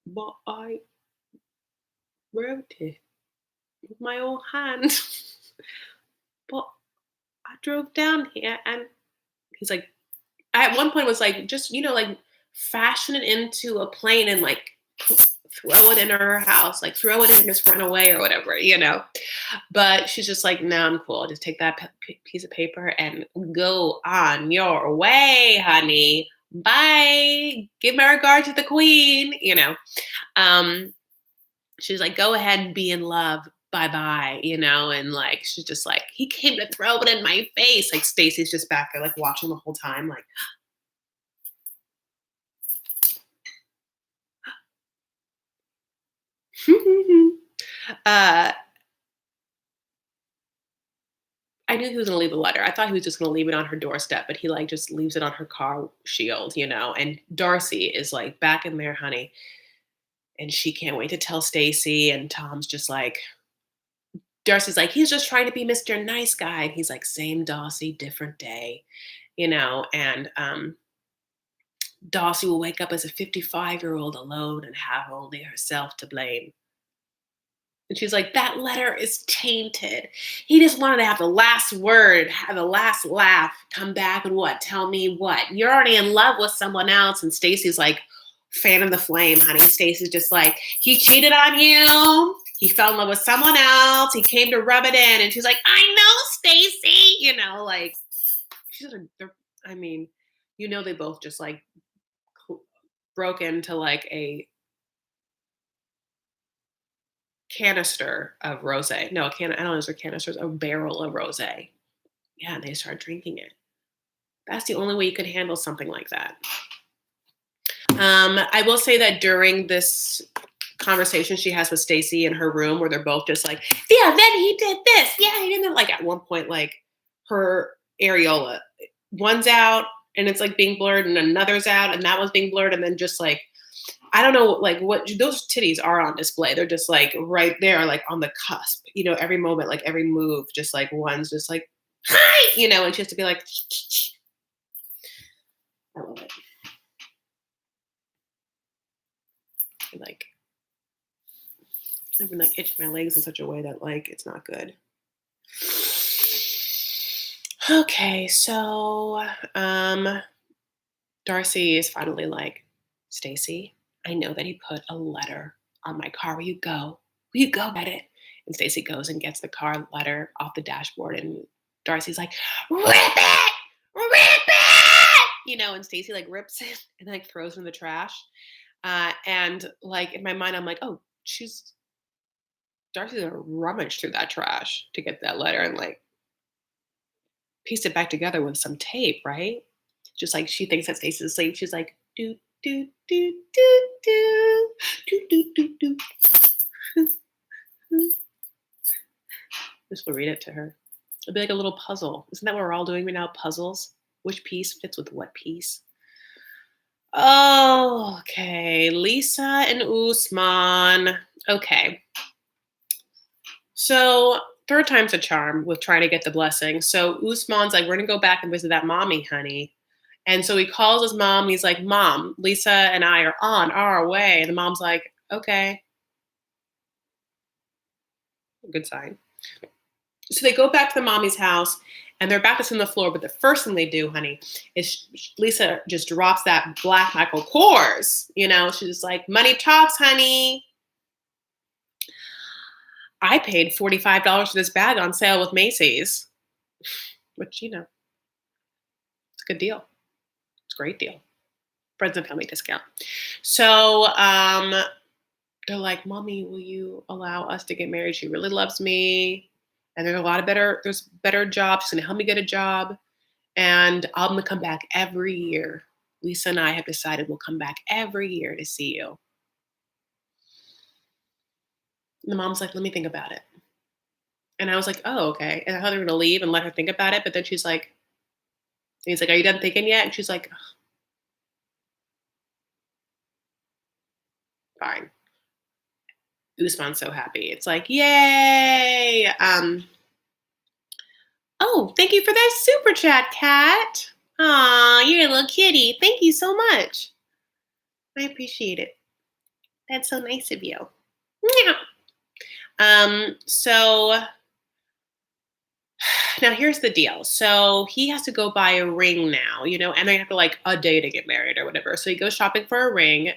but I wrote it with my own hand. But I drove down here and he's like, at one point was like, just, like fashion it into a plane and like throw it in her house, like throw it in and just run away or whatever. But she's just like, no, I'm cool. Just take that piece of paper and go on your way, honey. Bye. Give my regard to the queen. She's like, go ahead and be in love. Bye-bye, and like, she's just like, he came to throw it in my face. Like, Stacy's just back there, like watching the whole time, like, I knew he was gonna leave a letter. I thought he was just gonna leave it on her doorstep, but he like just leaves it on her car shield, and Darcy is like back in there, honey. And she can't wait to tell Stacy, and Tom's just like, Darcy's like, he's just trying to be Mr. Nice Guy. And he's like, same Darcy, different day, and Darcy will wake up as a 55-year-old alone and have only herself to blame. And she's like, that letter is tainted. He just wanted to have the last word, have the last laugh, come back and what? Tell me what? You're already in love with someone else. And Stacy's like, fan of the flame, honey. Stacy's just like, he cheated on you. He fell in love with someone else. He came to rub it in. And she's like, I know, Stacy. Like, she's I mean, they both just like broke into like a canister of rosé. No, I don't know if they're canisters, a barrel of rosé. Yeah, and they start drinking it. That's the only way you could handle something like that. I will say that during this conversation she has with Stacy in her room, where they're both just like, yeah, then he did this. Yeah, he did that. Like, at one point, like, her areola, one's out and it's like being blurred, and another's out and that was being blurred, and then just like I don't know, like what those titties are on display. They're just like right there, like on the cusp. Every moment, like every move, just like one's just like, hi, and she has to be like, I love it. And, like I've been like itching my legs in such a way that like it's not good. Okay, so Darcy is finally like, Stacy, I know that he put a letter on my car. Will you go? Will you go get it? And Stacy goes and gets the car letter off the dashboard, and Darcy's like, rip it! Rip it! And Stacy like rips it and like throws it in the trash. And like in my mind, I'm like, oh, Darcy's gonna rummage through that trash to get that letter and like piece it back together with some tape, right? Just like she thinks that Stacy's asleep. She's like, do, do, do, do, do, do, do, do, do. This will read it to her. It'll be like a little puzzle. Isn't that what we're all doing right now? Puzzles? Which piece fits with what piece? Oh, okay. Lisa and Usman. Okay. So third time's a charm with trying to get the blessing. So Usman's like, we're gonna go back and visit that mommy, honey. And so he calls his mom. And he's like, Mom, Lisa and I are on our way. And the mom's like, okay, good sign. So they go back to the mommy's house and they're about to sit on the floor. But the first thing they do, honey, is Lisa just drops that black Michael Kors. She's just like, money talks, honey. I paid $45 for this bag on sale with Macy's, which, it's a good deal. It's a great deal. Friends and family discount. So they're like, Mommy, will you allow us to get married? She really loves me. And there's better jobs. She's gonna help me get a job. And I'm gonna come back every year. Lisa and I have decided we'll come back every year to see you. And the mom's like, let me think about it. And I was like, oh, okay. And I thought they were gonna leave and let her think about it. But then he's like, are you done thinking yet? And she's like, fine. Usman's so happy. It's like, yay. Oh, thank you for that super chat, Kat. Aw, you're a little kitty. Thank you so much. I appreciate it. That's so nice of you. Yeah. So now here's the deal. So he has to go buy a ring now, and they have to like a day to get married or whatever. So he goes shopping for a ring.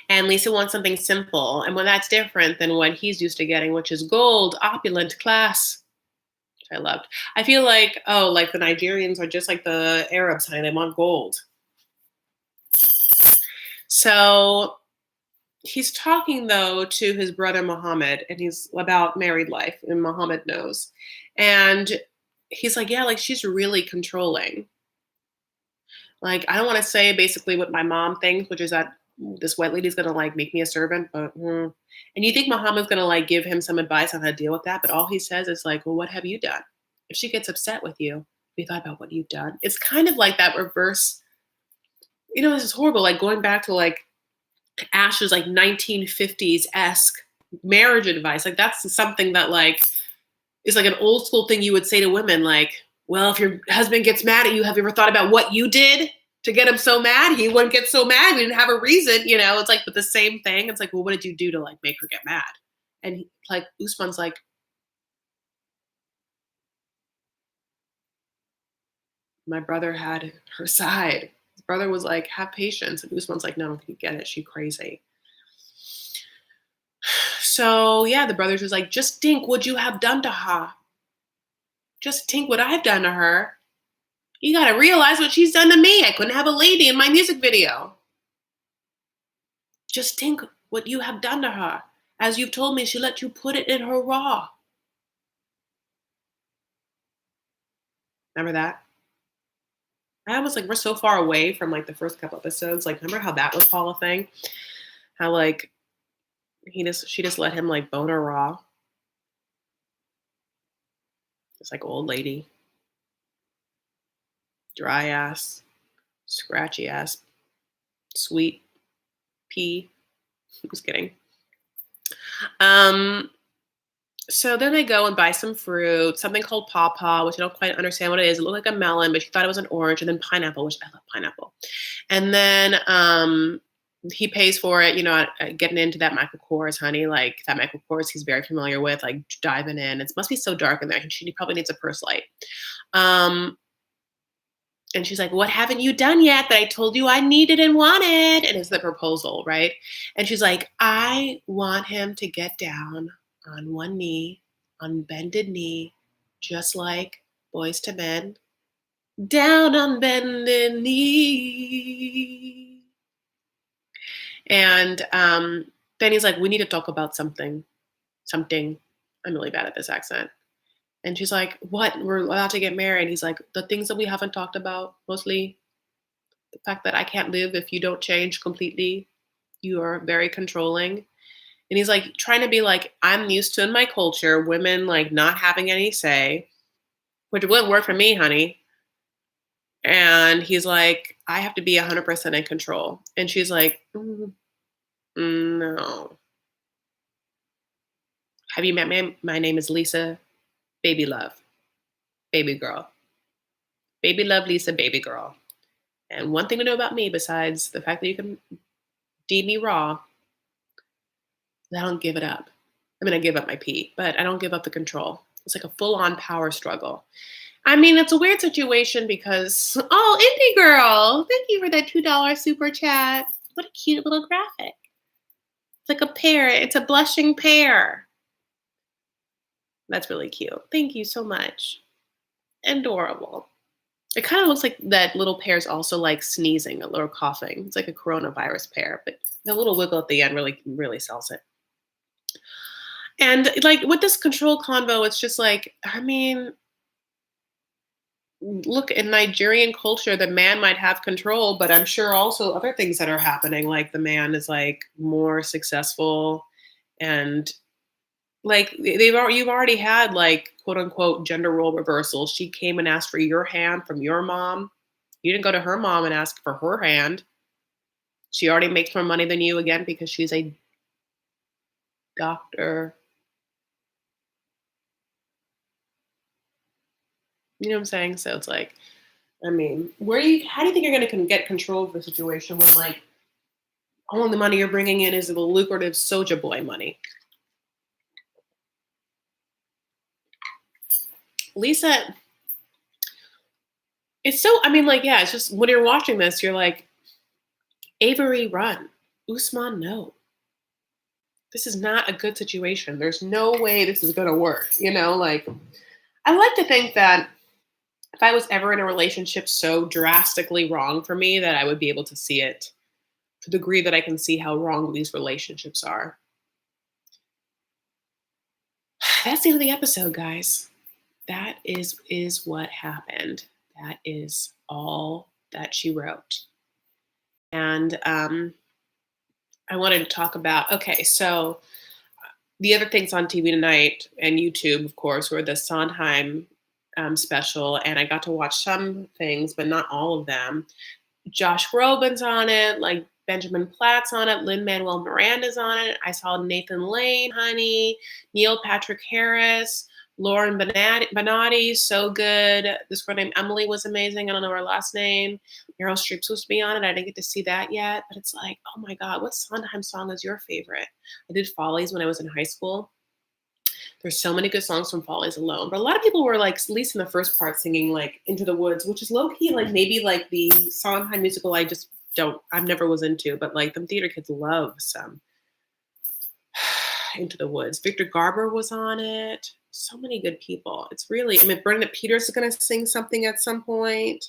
And Lisa wants something simple. And when that's different than what he's used to getting, which is gold, opulent, class, which I loved. I feel like, like the Nigerians are just like the Arabs, honey. They want gold. So he's talking though to his brother Muhammad, and he's about married life, and Muhammad knows. And he's like, yeah, like she's really controlling. Like, I don't want to say basically what my mom thinks, which is that this white lady's gonna like make me a servant, but and you think Muhammad's gonna like give him some advice on how to deal with that, but all he says is like, well, what have you done? If she gets upset with you, have you thought about what you've done? It's kind of like that reverse, this is horrible, like going back to like Ash's like 1950s-esque marriage advice. Like that's something that like is like an old school thing you would say to women, like, well, if your husband gets mad at you, have you ever thought about what you did to get him so mad? He wouldn't get so mad. We didn't have a reason, It's like, but the same thing. It's like, well, what did you do to like make her get mad? And like Usman's like, my brother had her side. His brother was like, have patience. And Usman's like, no, you get it. She's crazy. So yeah, the brothers was like, just think what you have done to her. Just think what I've done to her. You gotta realize what she's done to me. I couldn't have a lady in my music video. Just think what you have done to her. As you've told me, she let you put it in her raw. Remember that? I was like, we're so far away from like the first couple episodes. Like, remember how that was all a thing? How like she just let him like bone her raw. It's like old lady. Dry ass, scratchy ass, sweet P. Just kidding. Um, so then they go and buy some fruit, something called pawpaw, which I don't quite understand what it is. It looked like a melon, but she thought it was an orange, and then pineapple, which I love pineapple. And then he pays for it, getting into that Michael Kors, honey. Like that Michael Kors he's very familiar with, like diving in. It must be so dark in there. She probably needs a purse light. Um, and she's like, "What haven't you done yet that I told you I needed and wanted?" And it's the proposal, right? And she's like, "I want him to get down on one knee, on bended knee, just like Boys to Men. Down on bended knee." And then he's like, "We need to talk about something. Something." I'm really bad at this accent. And she's like, "What? We're about to get married." He's like, "The things that we haven't talked about, mostly the fact that I can't live if you don't change completely. You are very controlling." And he's like trying to be like, "I'm used to in my culture, women like not having any say, which wouldn't work for me, honey." And he's like, "I have to be 100% in control." And she's like, No. Have you met me? My name is Lisa, baby love, baby girl. Baby love, Lisa, baby girl. And one thing to know about me, besides the fact that you can deem me raw, I don't give it up. I mean, I give up my pee, but I don't give up the control. It's like a full on power struggle. I mean, it's a weird situation because, oh, indie girl, thank you for that $2 super chat. What a cute little graphic. It's like a pear, it's a blushing pear. That's really cute. Thank you so much. Adorable. It kind of looks like that little pear's also like sneezing, a little coughing. It's like a coronavirus pear, but the little wiggle at the end really sells it. And like with this control convo, it's just like, I mean, look, in Nigerian culture, the man might have control, but I'm sure also other things that are happening, like the man is like more successful, and like you've already had like quote unquote gender role reversal. She came and asked for your hand from your mom. You didn't go to her mom and ask for her hand. She already makes more money than you again because she's a doctor. You know what I'm saying? So it's like, I mean, how do you think you're going to get control of the situation when like all the money you're bringing in is the lucrative Soja Boy money? Lisa, it's so, I mean, like, yeah, it's just when you're watching this, you're like, Avery, run. Usman, no. This is not a good situation. There's no way this is going to work. Like, I like to think that if I was ever in a relationship so drastically wrong for me that I would be able to see it to the degree that I can see how wrong these relationships are. That's the end of the episode, guys. That is what happened. That is all that she wrote. And I wanted to talk about, okay, so the other things on TV tonight and YouTube, of course, were the Sondheim special, and I got to watch some things, but not all of them. Josh Groban's on it, like Benjamin Platt's on it, Lin-Manuel Miranda's on it. I saw Nathan Lane, honey, Neil Patrick Harris, Lauren Benatti, so good. This girl named Emily was amazing. I don't know her last name. Meryl Streep's supposed to be on it. I didn't get to see that yet, but it's like, oh my God, what Sondheim song is your favorite? I did Follies when I was in high school. There's so many good songs from Follies alone, but a lot of people were like, at least in the first part, singing like Into the Woods, which is low key like maybe like the Sondheim musical I've never was into, but like them theater kids love some Into the Woods. Victor Garber was on it. So many good people. It's really, I mean, Bernadette Peters is going to sing something at some point.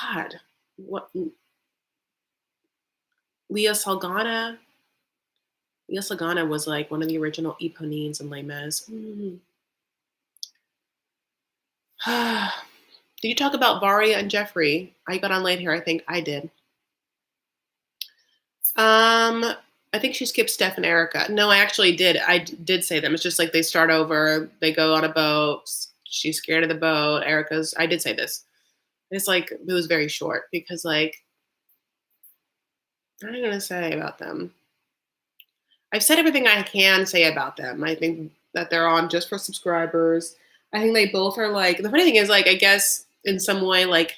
God, what? Leah Salgana. Leah Salgana was like one of the original Eponines and Les Mis. Did you talk about Varia and Jeffrey? I got on late here. I think I did. I think she skipped Steph and Erica. No, I actually did. I did say them. It's just like they start over. They go on a boat. She's scared of the boat. I did say this. It's like, it was very short because like, What am I gonna say about them? I've said everything I can say about them. I think that they're on just for subscribers. I think they both are like the funny thing is like I guess in some way like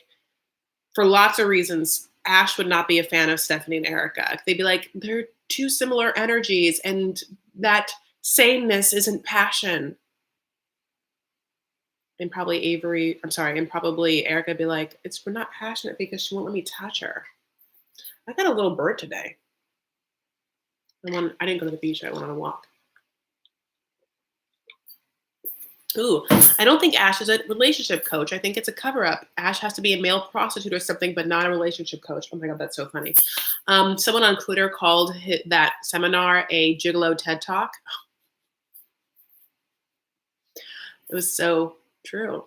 for lots of reasons Ash would not be a fan of Stephanie and Erica. They'd be like they're two similar energies and that sameness isn't passion. And probably Avery, I'm sorry, and probably Erica be like, it's we're not passionate because she won't let me touch her. I got a little bird today. I didn't go to the beach. I went on a walk. Ooh, I don't think Ash is a relationship coach. I think it's a cover up. Ash has to be a male prostitute or something, but not a relationship coach. Oh my God, that's so funny. Someone on Twitter called that seminar a gigolo TED Talk. It was so true.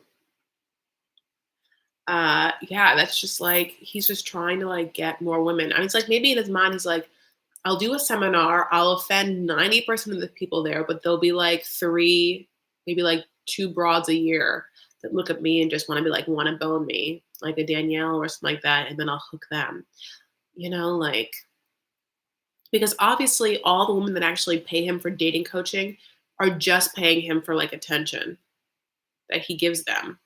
Yeah, that's just like, he's just trying to like get more women. I mean, it's like maybe in his mind, he's like, I'll do a seminar. I'll offend 90% of the people there, but there'll be like three, maybe like two broads a year that look at me and just want to be like, want to bone me, like a Danielle or something like that. And then I'll hook them, like, because obviously all the women that actually pay him for dating coaching are just paying him for like attention that he gives them.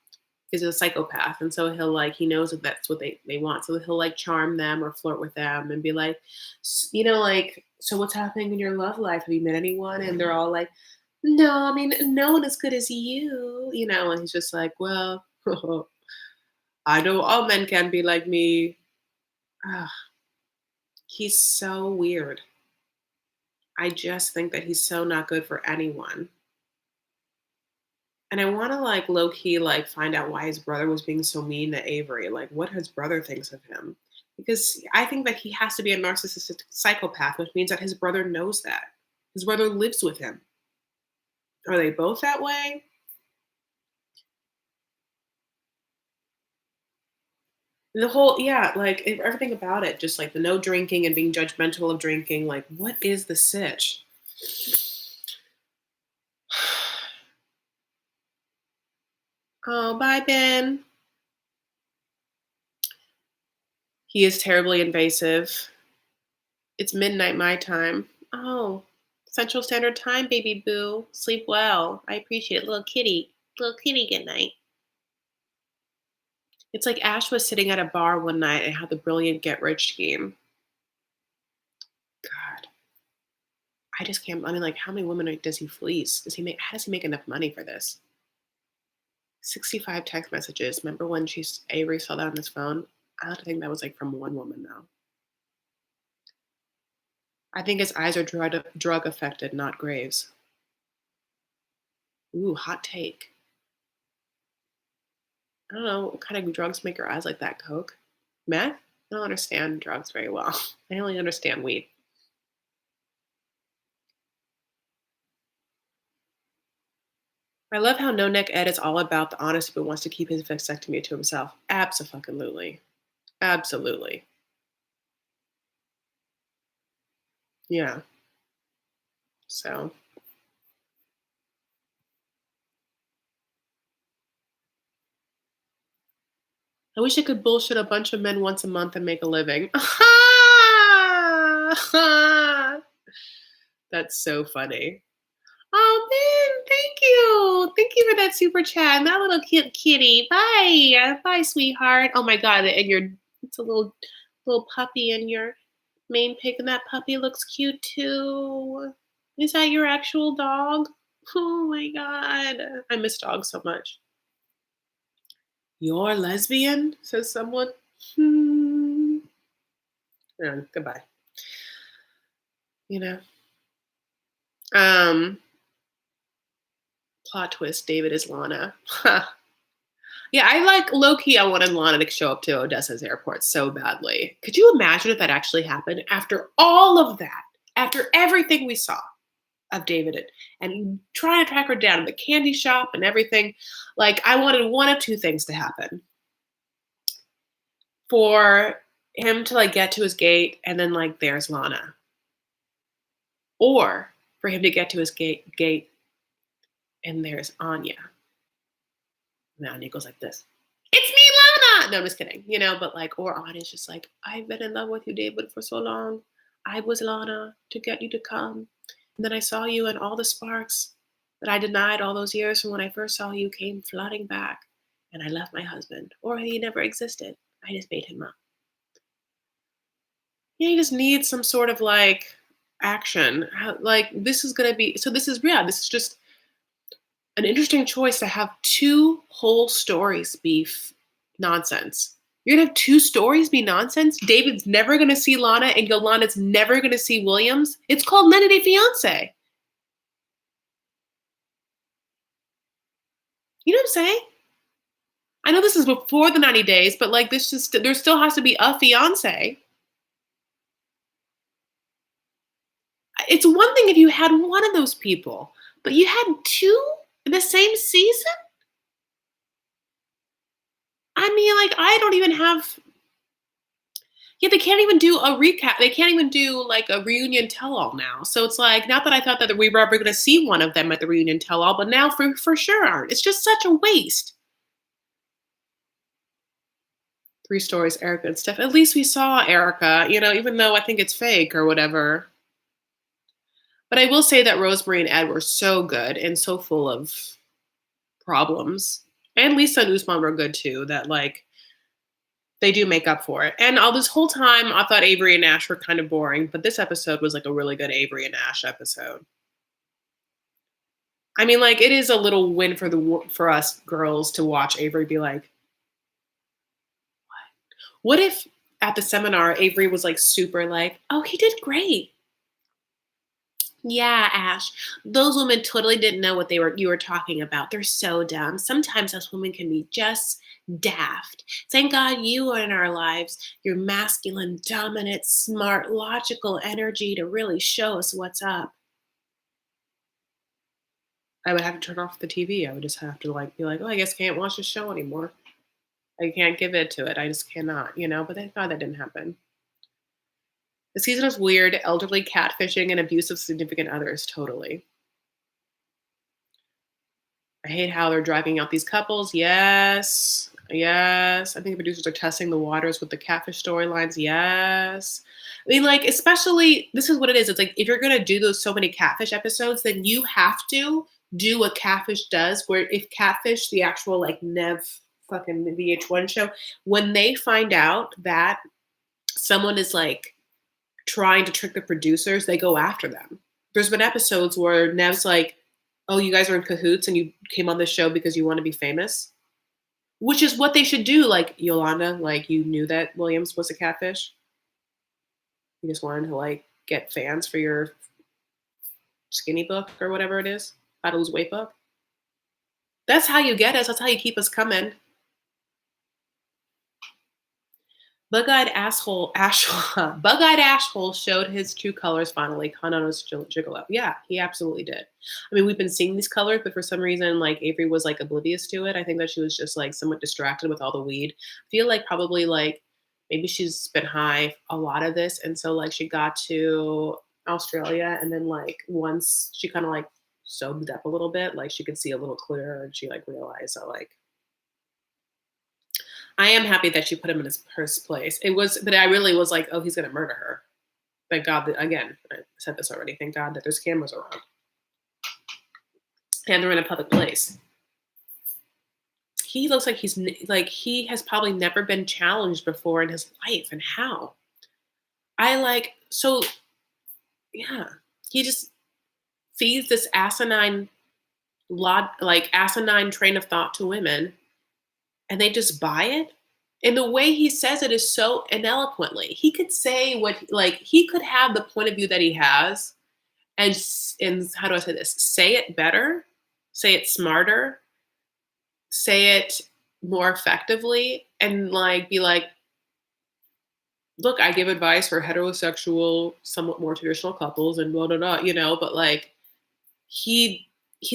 He's a psychopath. And so he'll like, he knows that that's what they want. So he'll like charm them or flirt with them and be like, like, so what's happening in your love life? Have you met anyone? And they're all like, no, I mean, no one as good as you, and he's just like, well, I know all men can be like me. Ugh, he's so weird. I just think that he's so not good for anyone. And I want to like low key like find out why his brother was being so mean to Avery, like what his brother thinks of him. Because I think that he has to be a narcissistic psychopath, which means that his brother knows that. His brother lives with him. Are they both that way? The whole, yeah, like everything about it, just like the no drinking and being judgmental of drinking. Like, what is the sitch? Oh, bye, Ben. He is terribly invasive. It's midnight my time. Oh, Central Standard Time, baby boo. Sleep well. I appreciate it. Little kitty. Little kitty, good night. It's like Ash was sitting at a bar one night and had the brilliant get rich scheme. God. I just can't. I mean, like, how many women does he fleece? How does he make enough money for this? 65 text messages. Remember when Avery saw that on his phone? I have to think that was like from one woman though. I think his eyes are drug affected, not Graves. Ooh, hot take. I don't know what kind of drugs make your eyes like that. Coke, meth. I don't understand drugs very well. I only understand weed. I love how No Neck Ed is all about the honesty, but wants to keep his vasectomy to himself. Absolutely, absolutely. Yeah. So I wish I could bullshit a bunch of men once a month and make a living. That's so funny. Oh man, thank you. Thank you for that super chat. And that little cute kitty. Bye. Bye, sweetheart. Oh my god, and it's a little puppy in your main pig, and that puppy looks cute too. Is that your actual dog? Oh my god. I miss dogs so much. You're lesbian? Says someone. Hmm. Yeah, goodbye. You know. Um, Plot twist, David is Lana. Yeah, I like low key. I wanted Lana to show up to Odessa's airport so badly. Could you imagine if that actually happened after all of that? After everything we saw of David and trying to track her down in the candy shop and everything, like I wanted one of two things to happen: for him to like get to his gate and then like there's Lana, or for him to get to his gate and there's Anya. And Anya goes like this: "It's me, Lana. No, I'm just kidding. But like, or Anna's just like, I've been in love with you, David, for so long. I was Lana to get you to come. And then I saw you and all the sparks that I denied all those years from when I first saw you came flooding back. And I left my husband. Or he never existed. I just made him up. You just need some sort of like action. Like this is gonna be so this is just an interesting choice to have two whole stories be nonsense. You're gonna have two stories be nonsense. David's never gonna see Lana, and Yolanda's never gonna see Williams. It's called 90 Day Fiance. You know what I'm saying? I know this is before the 90 days, but like this just there still has to be a fiance. It's one thing if you had one of those people, but you had two in the same season? I mean, like, I don't even have. Yeah, they can't even do a recap. They can't even do like a reunion tell all now. So it's like, not that I thought that we were ever going to see one of them at the reunion tell all, but now for sure aren't. It's just such a waste. Three stories, Erica and Steph. At least we saw Erica, even though I think it's fake or whatever. But I will say that Rosemary and Ed were so good and so full of problems. And Lisa and Usman were good too, that like they do make up for it. And all this whole time, I thought Avery and Ash were kind of boring, but this episode was like a really good Avery and Ash episode. I mean, like it is a little win for us girls to watch Avery be like, what if at the seminar Avery was like super like, oh, he did great. Yeah, Ash. Those women totally didn't know what you were talking about. They're so dumb. Sometimes us women can be just daft. Thank God you are in our lives. Your masculine, dominant, smart, logical energy to really show us what's up. I would have to turn off the TV. I would just have to like be like, oh, I guess I can't watch the show anymore. I can't give it to it. I just cannot. But thank God that didn't happen. The season was weird, elderly catfishing and abuse of significant others, totally. I hate how they're dragging out these couples. Yes. Yes. I think the producers are testing the waters with the catfish storylines. Yes. I mean, like, especially, this is what it is. It's like, if you're going to do those so many catfish episodes, then you have to do what catfish does, where if catfish, the actual, like, Nev fucking VH1 show, when they find out that someone is, like, trying to trick the producers, they go after them. There's been episodes where Nev's like, oh, you guys are in cahoots and you came on this show because you want to be famous, which is what they should do. Like, Yolanda, like, you knew that Williams was a catfish. You just wanted to, like, get fans for your skinny book or whatever it is, how to lose weight book. That's how you get us. That's how you keep us coming. Bug-eyed asshole, bug-eyed asshole showed his true colors finally. Kanano's gigolo. Yeah, he absolutely did. I mean, we've been seeing these colors, but for some reason, like Avery was like oblivious to it. I think that she was just like somewhat distracted with all the weed. I feel like probably like maybe she's been high a lot of this, and so like she got to Australia, and then like once she kind of like sobered up a little bit, like she could see a little clearer, and she like realized that like I am happy that she put him in his first place. But I really was like, oh, he's gonna murder her. Thank God that, again, I said this already. Thank God that there's cameras around and they're in a public place. He looks like he has probably never been challenged before in his life, and how? Yeah. He just feeds this asinine asinine train of thought to women, and they just buy it. And the way he says it is so ineloquently. He could say he could have the point of view that he has, and how do I say this? Say it better, say it smarter, say it more effectively, and like be like, look, I give advice for heterosexual, somewhat more traditional couples, and blah blah blah, but like he's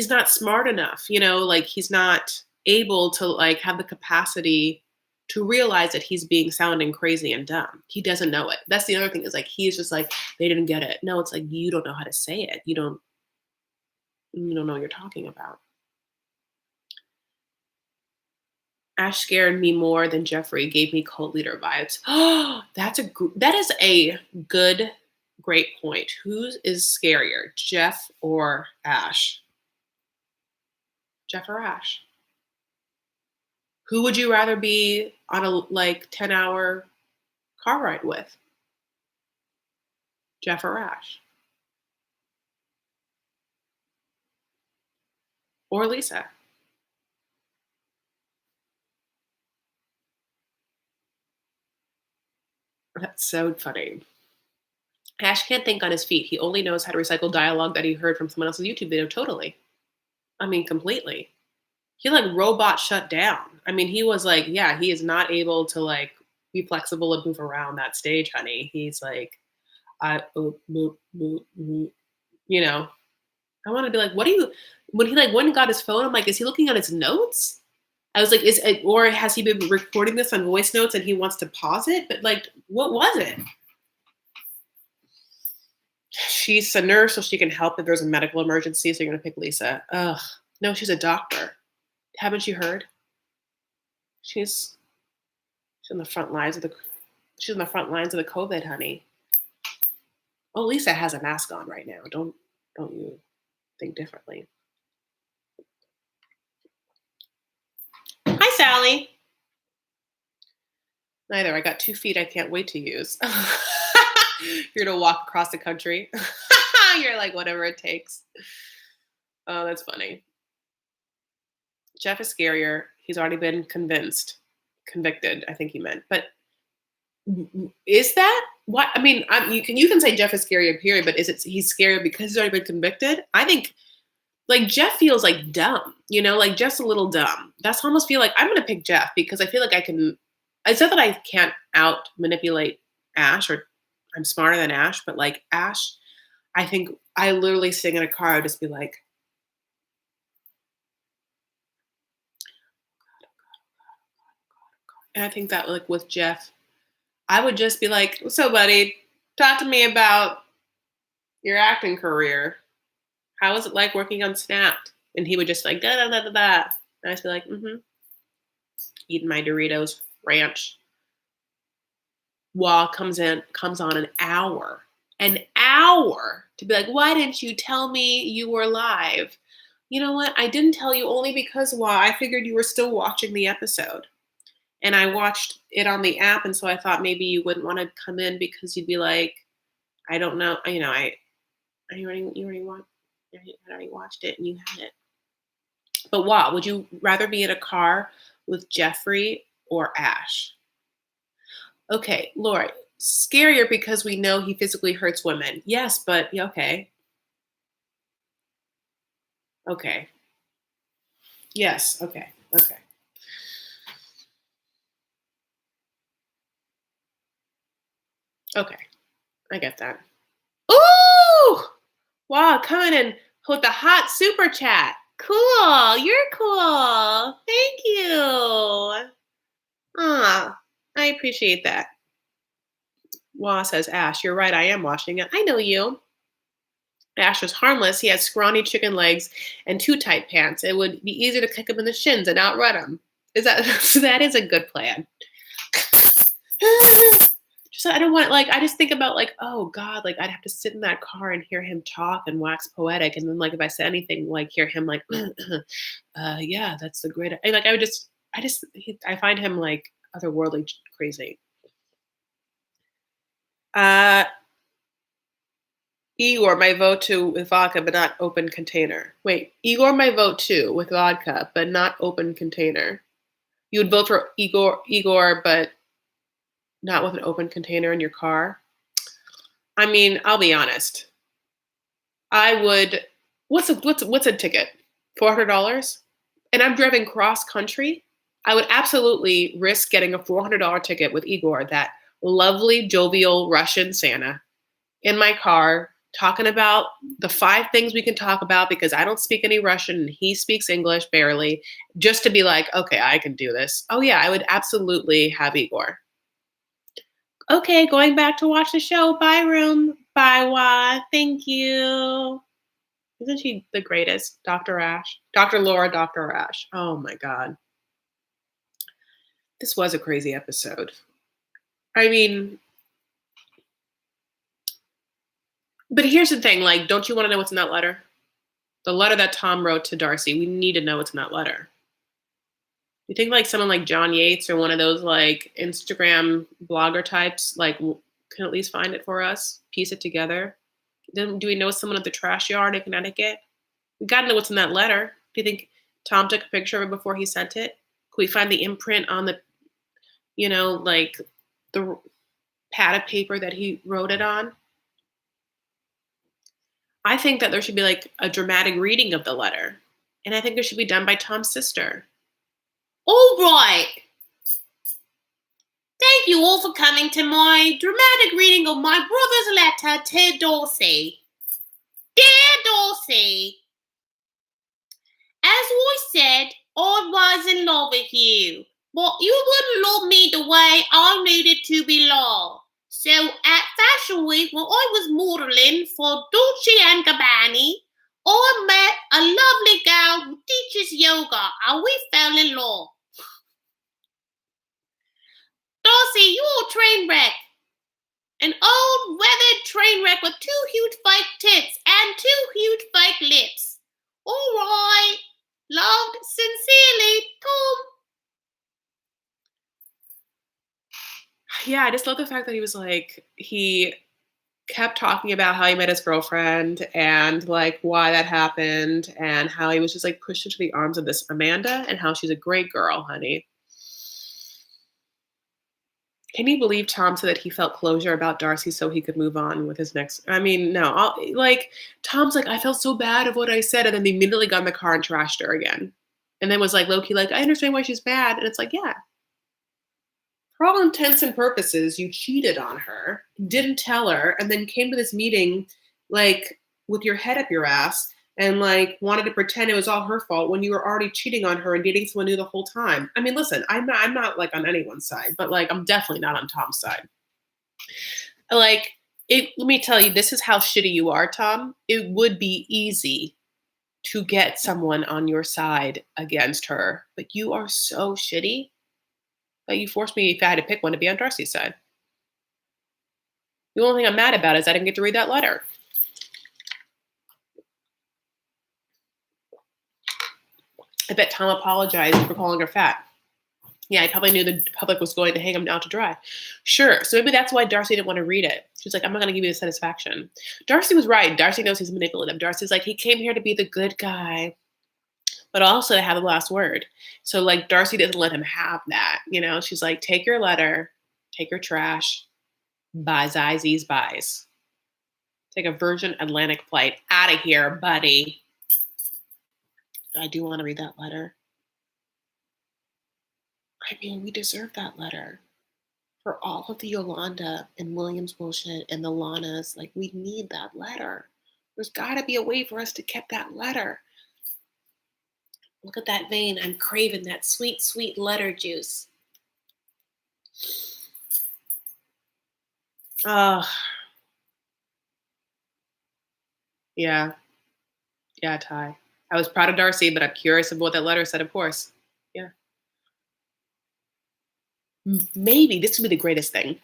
not smart enough, like he's not able to like have the capacity to realize that he's being sounding crazy and dumb. He doesn't know it. That's the other thing, is like he's just like, they didn't get it. No, it's like, you don't know how to say it. You don't know what you're talking about. Ash scared me more than Jeffrey gave me cult leader vibes. Oh, that is a good, great point. Who is scarier, Jeff or Ash? Jeff or Ash? Who would you rather be on a like 10-hour car ride with? Jeff or Ash? Or Lisa? That's so funny. Ash can't think on his feet. He only knows how to recycle dialogue that he heard from someone else's YouTube video. Totally. I mean, completely. He like robot shut down. I mean, he was like, yeah, he is not able to like be flexible and move around that stage, honey. He's like, boop, boop, boop. You know, I want to be like, what are you? When he like went and got his phone, I'm like, is he looking at his notes? I was like, is it, or has he been recording this on voice notes and he wants to pause it? But like, what was it? She's a nurse, so she can help if there's a medical emergency. So you're gonna pick Lisa. Ugh, no, she's a doctor. Haven't you heard? She's she's on the front lines of the she's on the front lines of the COVID, honey. Oh, Lisa has a mask on right now. Don't you think differently? Hi, Sally. Neither. I got 2 feet I can't wait to use. You're gonna walk across the country. You're like, whatever it takes. Oh, that's funny. Jeff is scarier. He's already been convicted, I think he meant. But is that what? I mean, you can say Jeff is scarier, period. But is it he's scarier because he's already been convicted? I think like Jeff feels like dumb. Like Jeff's a little dumb. That's almost feel like I'm gonna pick Jeff because I feel like I can. It's not that I can't out manipulate Ash or I'm smarter than Ash, but like Ash, I think I literally sitting in a car, I'd just be like, and I think that like with Jeff, I would just be like, so buddy, talk to me about your acting career. How was it like working on Snapped? And he would just like da da da da da. And I'd just be like, eating my Doritos ranch. Wah comes on an hour to be like, why didn't you tell me you were live? You know what? I didn't tell you only because I figured you were still watching the episode. And I watched it on the app, and so I thought maybe you wouldn't want to come in because you'd be like, I don't know, I already watched it and you had it. But would you rather be in a car with Jeffrey or Ash? Okay, Laura, scarier because we know he physically hurts women. Yes, but yeah, okay. Okay. Yes, okay. Okay. Okay. I get that. Ooh! Wow, coming in with the hot super chat. Cool. You're cool. Thank you. Ah, I appreciate that. Wah says, Ash, you're right. I am watching it. I know you. Ash was harmless. He had scrawny chicken legs and too tight pants. It would be easier to kick him in the shins and outrun him. Is that that is a good plan? Just I don't want like I just think about like oh god like I'd have to sit in that car and hear him talk and wax poetic and then like if I said anything like hear him like yeah that's the great like I find him like otherworldly crazy. Uh Igor, my vote too with vodka, but not open container. Wait, Igor, my vote too with vodka, but not open container. You would vote for Igor, but not with an open container in your car. I mean, I'll be honest. I would. What's a ticket? $400, and I'm driving cross country. I would absolutely risk getting a $400 ticket with Igor, that lovely, jovial Russian Santa, in my car talking about the 5 things we can talk about because I don't speak any Russian and he speaks English barely, just to be like, okay, I can do this. Oh, yeah, I would absolutely have Igor. Okay, going back to watch the show. Bye, room. Bye, Wa. Thank you. Isn't she the greatest? Dr. Ash. Dr. Laura, Dr. Ash. Oh, my God. This was a crazy episode. I mean, but here's the thing, like, don't you wanna know what's in that letter? The letter that Tom wrote to Darcy, we need to know what's in that letter. You think like someone like John Yates or one of those like Instagram blogger types like can at least find it for us, piece it together? Then do we know someone at the trash yard in Connecticut? We got to know what's in that letter. Do you think Tom took a picture of it before he sent it? Could we find the imprint on the, like the pad of paper that he wrote it on? I think that there should be like a dramatic reading of the letter. And I think it should be done by Tom's sister. All right. Thank you all for coming to my dramatic reading of my brother's letter to Darcy. Dear Darcy, as I said, I was in love with you, but you wouldn't love me the way I needed to be loved. So at Fashion Week, when I was modeling for Dolce and Gabbana, I met a lovely girl who teaches yoga, and we fell in love. Darcy, you're a train wreck. An old weathered train wreck with two huge fake tits and two huge fake lips. All right. Loved sincerely, Tom. Yeah, I just love the fact that he kept talking about how he met his girlfriend and like why that happened and how he was just like pushed into the arms of this Amanda and how she's a great girl, honey. Can you believe Tom said that he felt closure about Darcy so he could move on with his next? I mean, no. Tom's like, I felt so bad of what I said, and then they immediately got in the car and trashed her again, and then was like, Loki, like, I understand why she's mad, and it's like, yeah, for all intents and purposes, you cheated on her, didn't tell her, and then came to this meeting like with your head up your ass and like wanted to pretend it was all her fault when you were already cheating on her and dating someone new the whole time. I mean, listen, I'm not like on anyone's side, but like I'm definitely not on Tom's side. Like let me tell you, this is how shitty you are, Tom. It would be easy to get someone on your side against her, but you are so shitty that you forced me, if I had to pick one, to be on Darcy's side. The only thing I'm mad about is I didn't get to read that letter. I bet Tom apologized for calling her fat. Yeah, I probably knew the public was going to hang him out to dry. Sure, so maybe that's why Darcy didn't want to read it. She's like, I'm not going to give you the satisfaction. Darcy was right. Darcy knows he's manipulative. Darcy's like, he came here to be the good guy, but also to have the last word. So like Darcy doesn't let him have that. She's like, take your letter, take your trash, buy Zizzy's buys. Take a Virgin Atlantic flight out of here, buddy. I do want to read that letter. I mean, we deserve that letter. For all of the Yolanda and Williams bullshit and the Lanas, like, we need that letter. There's got to be a way for us to get that letter. Look at that vein. I'm craving that sweet, sweet letter juice. Oh. Yeah. Yeah, Ty. I was proud of Darcy, but I'm curious of what that letter said, of course. Yeah. Maybe this would be the greatest thing.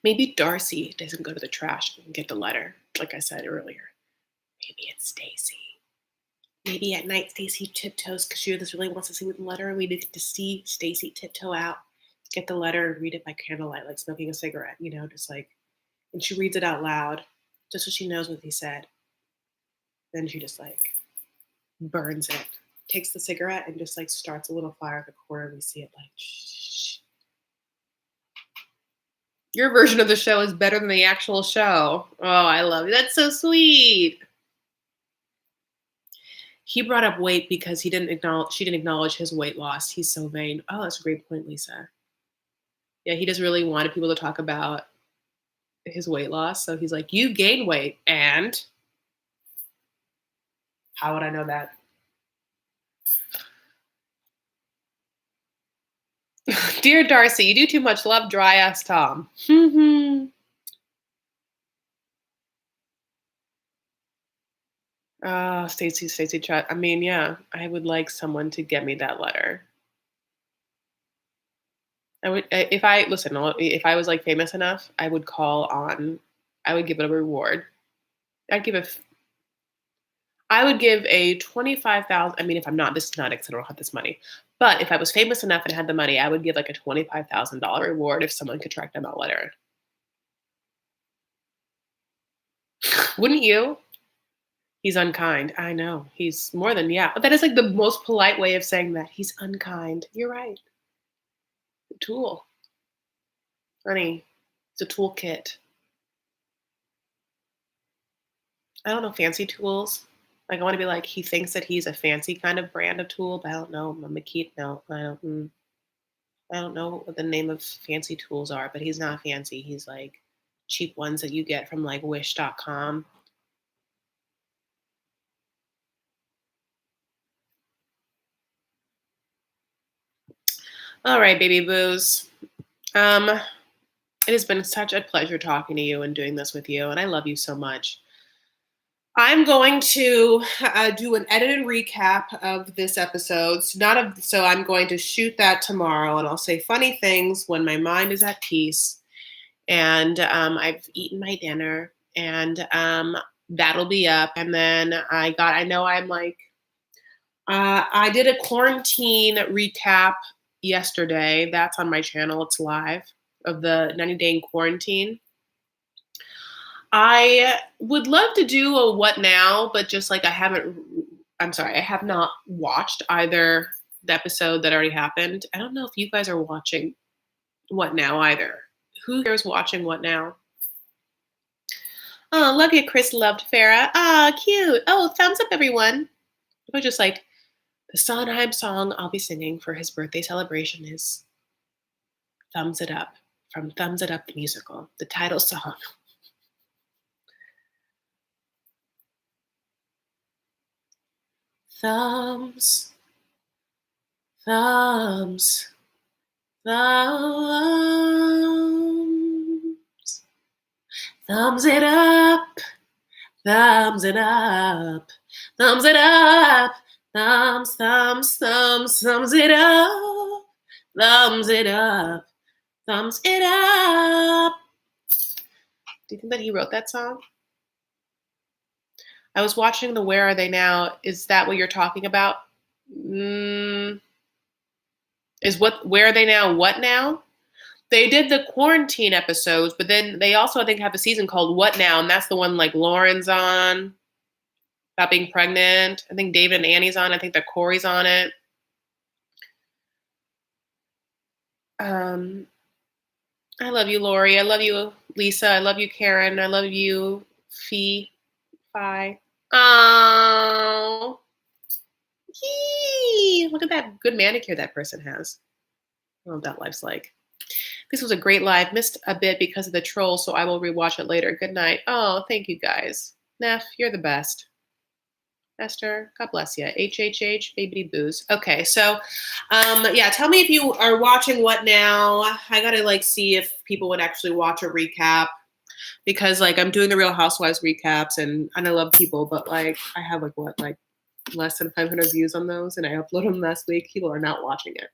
Maybe Darcy doesn't go to the trash and get the letter, like I said earlier. Maybe it's Stacy. Maybe at night Stacy tiptoes because she just really wants to see the letter, and we get to see Stacy tiptoe out, get the letter, and read it by candlelight, like smoking a cigarette, just like, and she reads it out loud, just so she knows what he said. Then she just like burns it, takes the cigarette, and just like starts a little fire at the corner. We see it like, shh. Your version of the show is better than the actual show. Oh, I love you. That's so sweet. He brought up weight because she didn't acknowledge his weight loss. He's so vain. Oh, that's a great point, Lisa. Yeah, he just really wanted people to talk about his weight loss. So he's like, you gained weight, and how would I know that? Dear Darcy, you do too much. Love, dry ass Tom. Stacy, I mean, yeah, I would like someone to get me that letter. I would if I listen, if I was like famous enough, I would call on I would give it a reward. I'd give a I would give a 25,000. I mean, if I'm not, this is not because I don't have this money. But if I was famous enough and had the money, I would give like a $25,000 reward if someone could track down that letter. Wouldn't you? He's unkind. I know. He's more than, yeah. But that is like the most polite way of saying that. He's unkind. You're right. A tool. Honey, it's a toolkit. I don't know fancy tools. Like I want to be like he thinks that he's a fancy kind of brand of tool, but I don't know. McKeith, no, I don't know what the name of fancy tools are, but he's not fancy. He's like cheap ones that you get from like Wish.com. All right, baby boos. It has been such a pleasure talking to you and doing this with you, and I love you so much. I'm going to do an edited recap of this episode. So I'm going to shoot that tomorrow, and I'll say funny things when my mind is at peace, and I've eaten my dinner, and that'll be up. And then I know I'm like, I did a quarantine recap yesterday. That's on my channel. It's live of the 90-day in quarantine. I would love to do a what now, but just like I have not watched either the episode that already happened. I don't know if you guys are watching what now either. Who here is watching what now? Oh, love you, Chris loved Farah. Ah, cute. Oh, thumbs up, everyone. I was just like, the Sondheim song I'll be singing for his birthday celebration is Thumbs It Up from Thumbs It Up the musical, the title song. Thumbs, thumbs, thumbs. Thumbs it up, thumbs it up, thumbs it up, thumbs, thumbs, thumbs, thumbs it up, thumbs it up, thumbs it up. Do you think that he wrote that song? I was watching the Where Are They Now? Is that what you're talking about? Where Are They Now? What Now? They did the quarantine episodes, but then they also, I think, have a season called What Now? And that's the one like Lauren's on about being pregnant. I think David and Annie's on. I think that Corey's on it. I love you, Lori. I love you, Lisa. I love you, Karen. I love you, Fee. Fi. Oh. Look at that good manicure that person has. I don't know what that life's like. This was a great live. Missed a bit because of the troll, so I will rewatch it later. Good night. Oh, thank you guys. Neff, you're the best. Esther, God bless you. HHH, baby booze. Okay, so yeah, tell me if you are watching what now. I gotta like see if people would actually watch a recap because like I'm doing the Real Housewives recaps and I love people, but like I have like less than 500 views on those and I uploaded them last week. People are not watching it.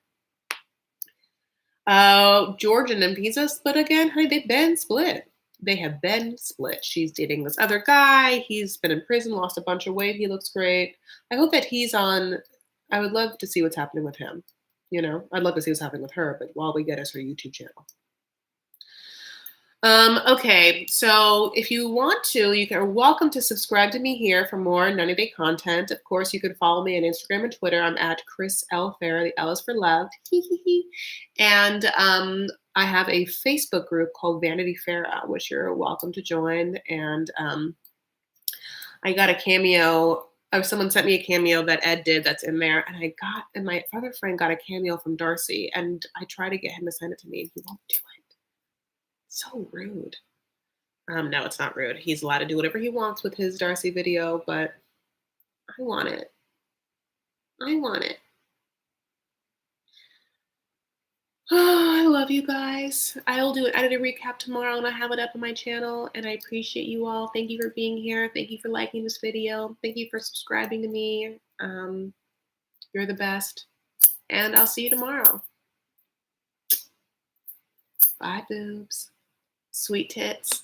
Jordan and Pizza split again. Honey, they've been split. They have been split. She's dating this other guy. He's been in prison, lost a bunch of weight. He looks great. I hope that he's on. I would love to see what's happening with him. You know, I'd love to see what's happening with her, but while we get us her YouTube channel. Okay, so if you want to, you are welcome to subscribe to me here for more 90-day content. Of course, you can follow me on Instagram and Twitter. I'm at Chris L. Farah. The L is for love. And I have a Facebook group called Vanity Farah, which you're welcome to join. And I got a cameo. Someone sent me a cameo that Ed did that's in there. And my other friend got a cameo from Darcy. And I tried to get him to send it to me, and he won't do it. So rude. No, it's not rude. He's allowed to do whatever he wants with his Darcy video, but I want it. I want it. Oh, I love you guys. I'll do an edited recap tomorrow and I'll have it up on my channel. And I appreciate you all. Thank you for being here. Thank you for liking this video. Thank you for subscribing to me. You're the best. And I'll see you tomorrow. Bye, boobs. Sweet tits.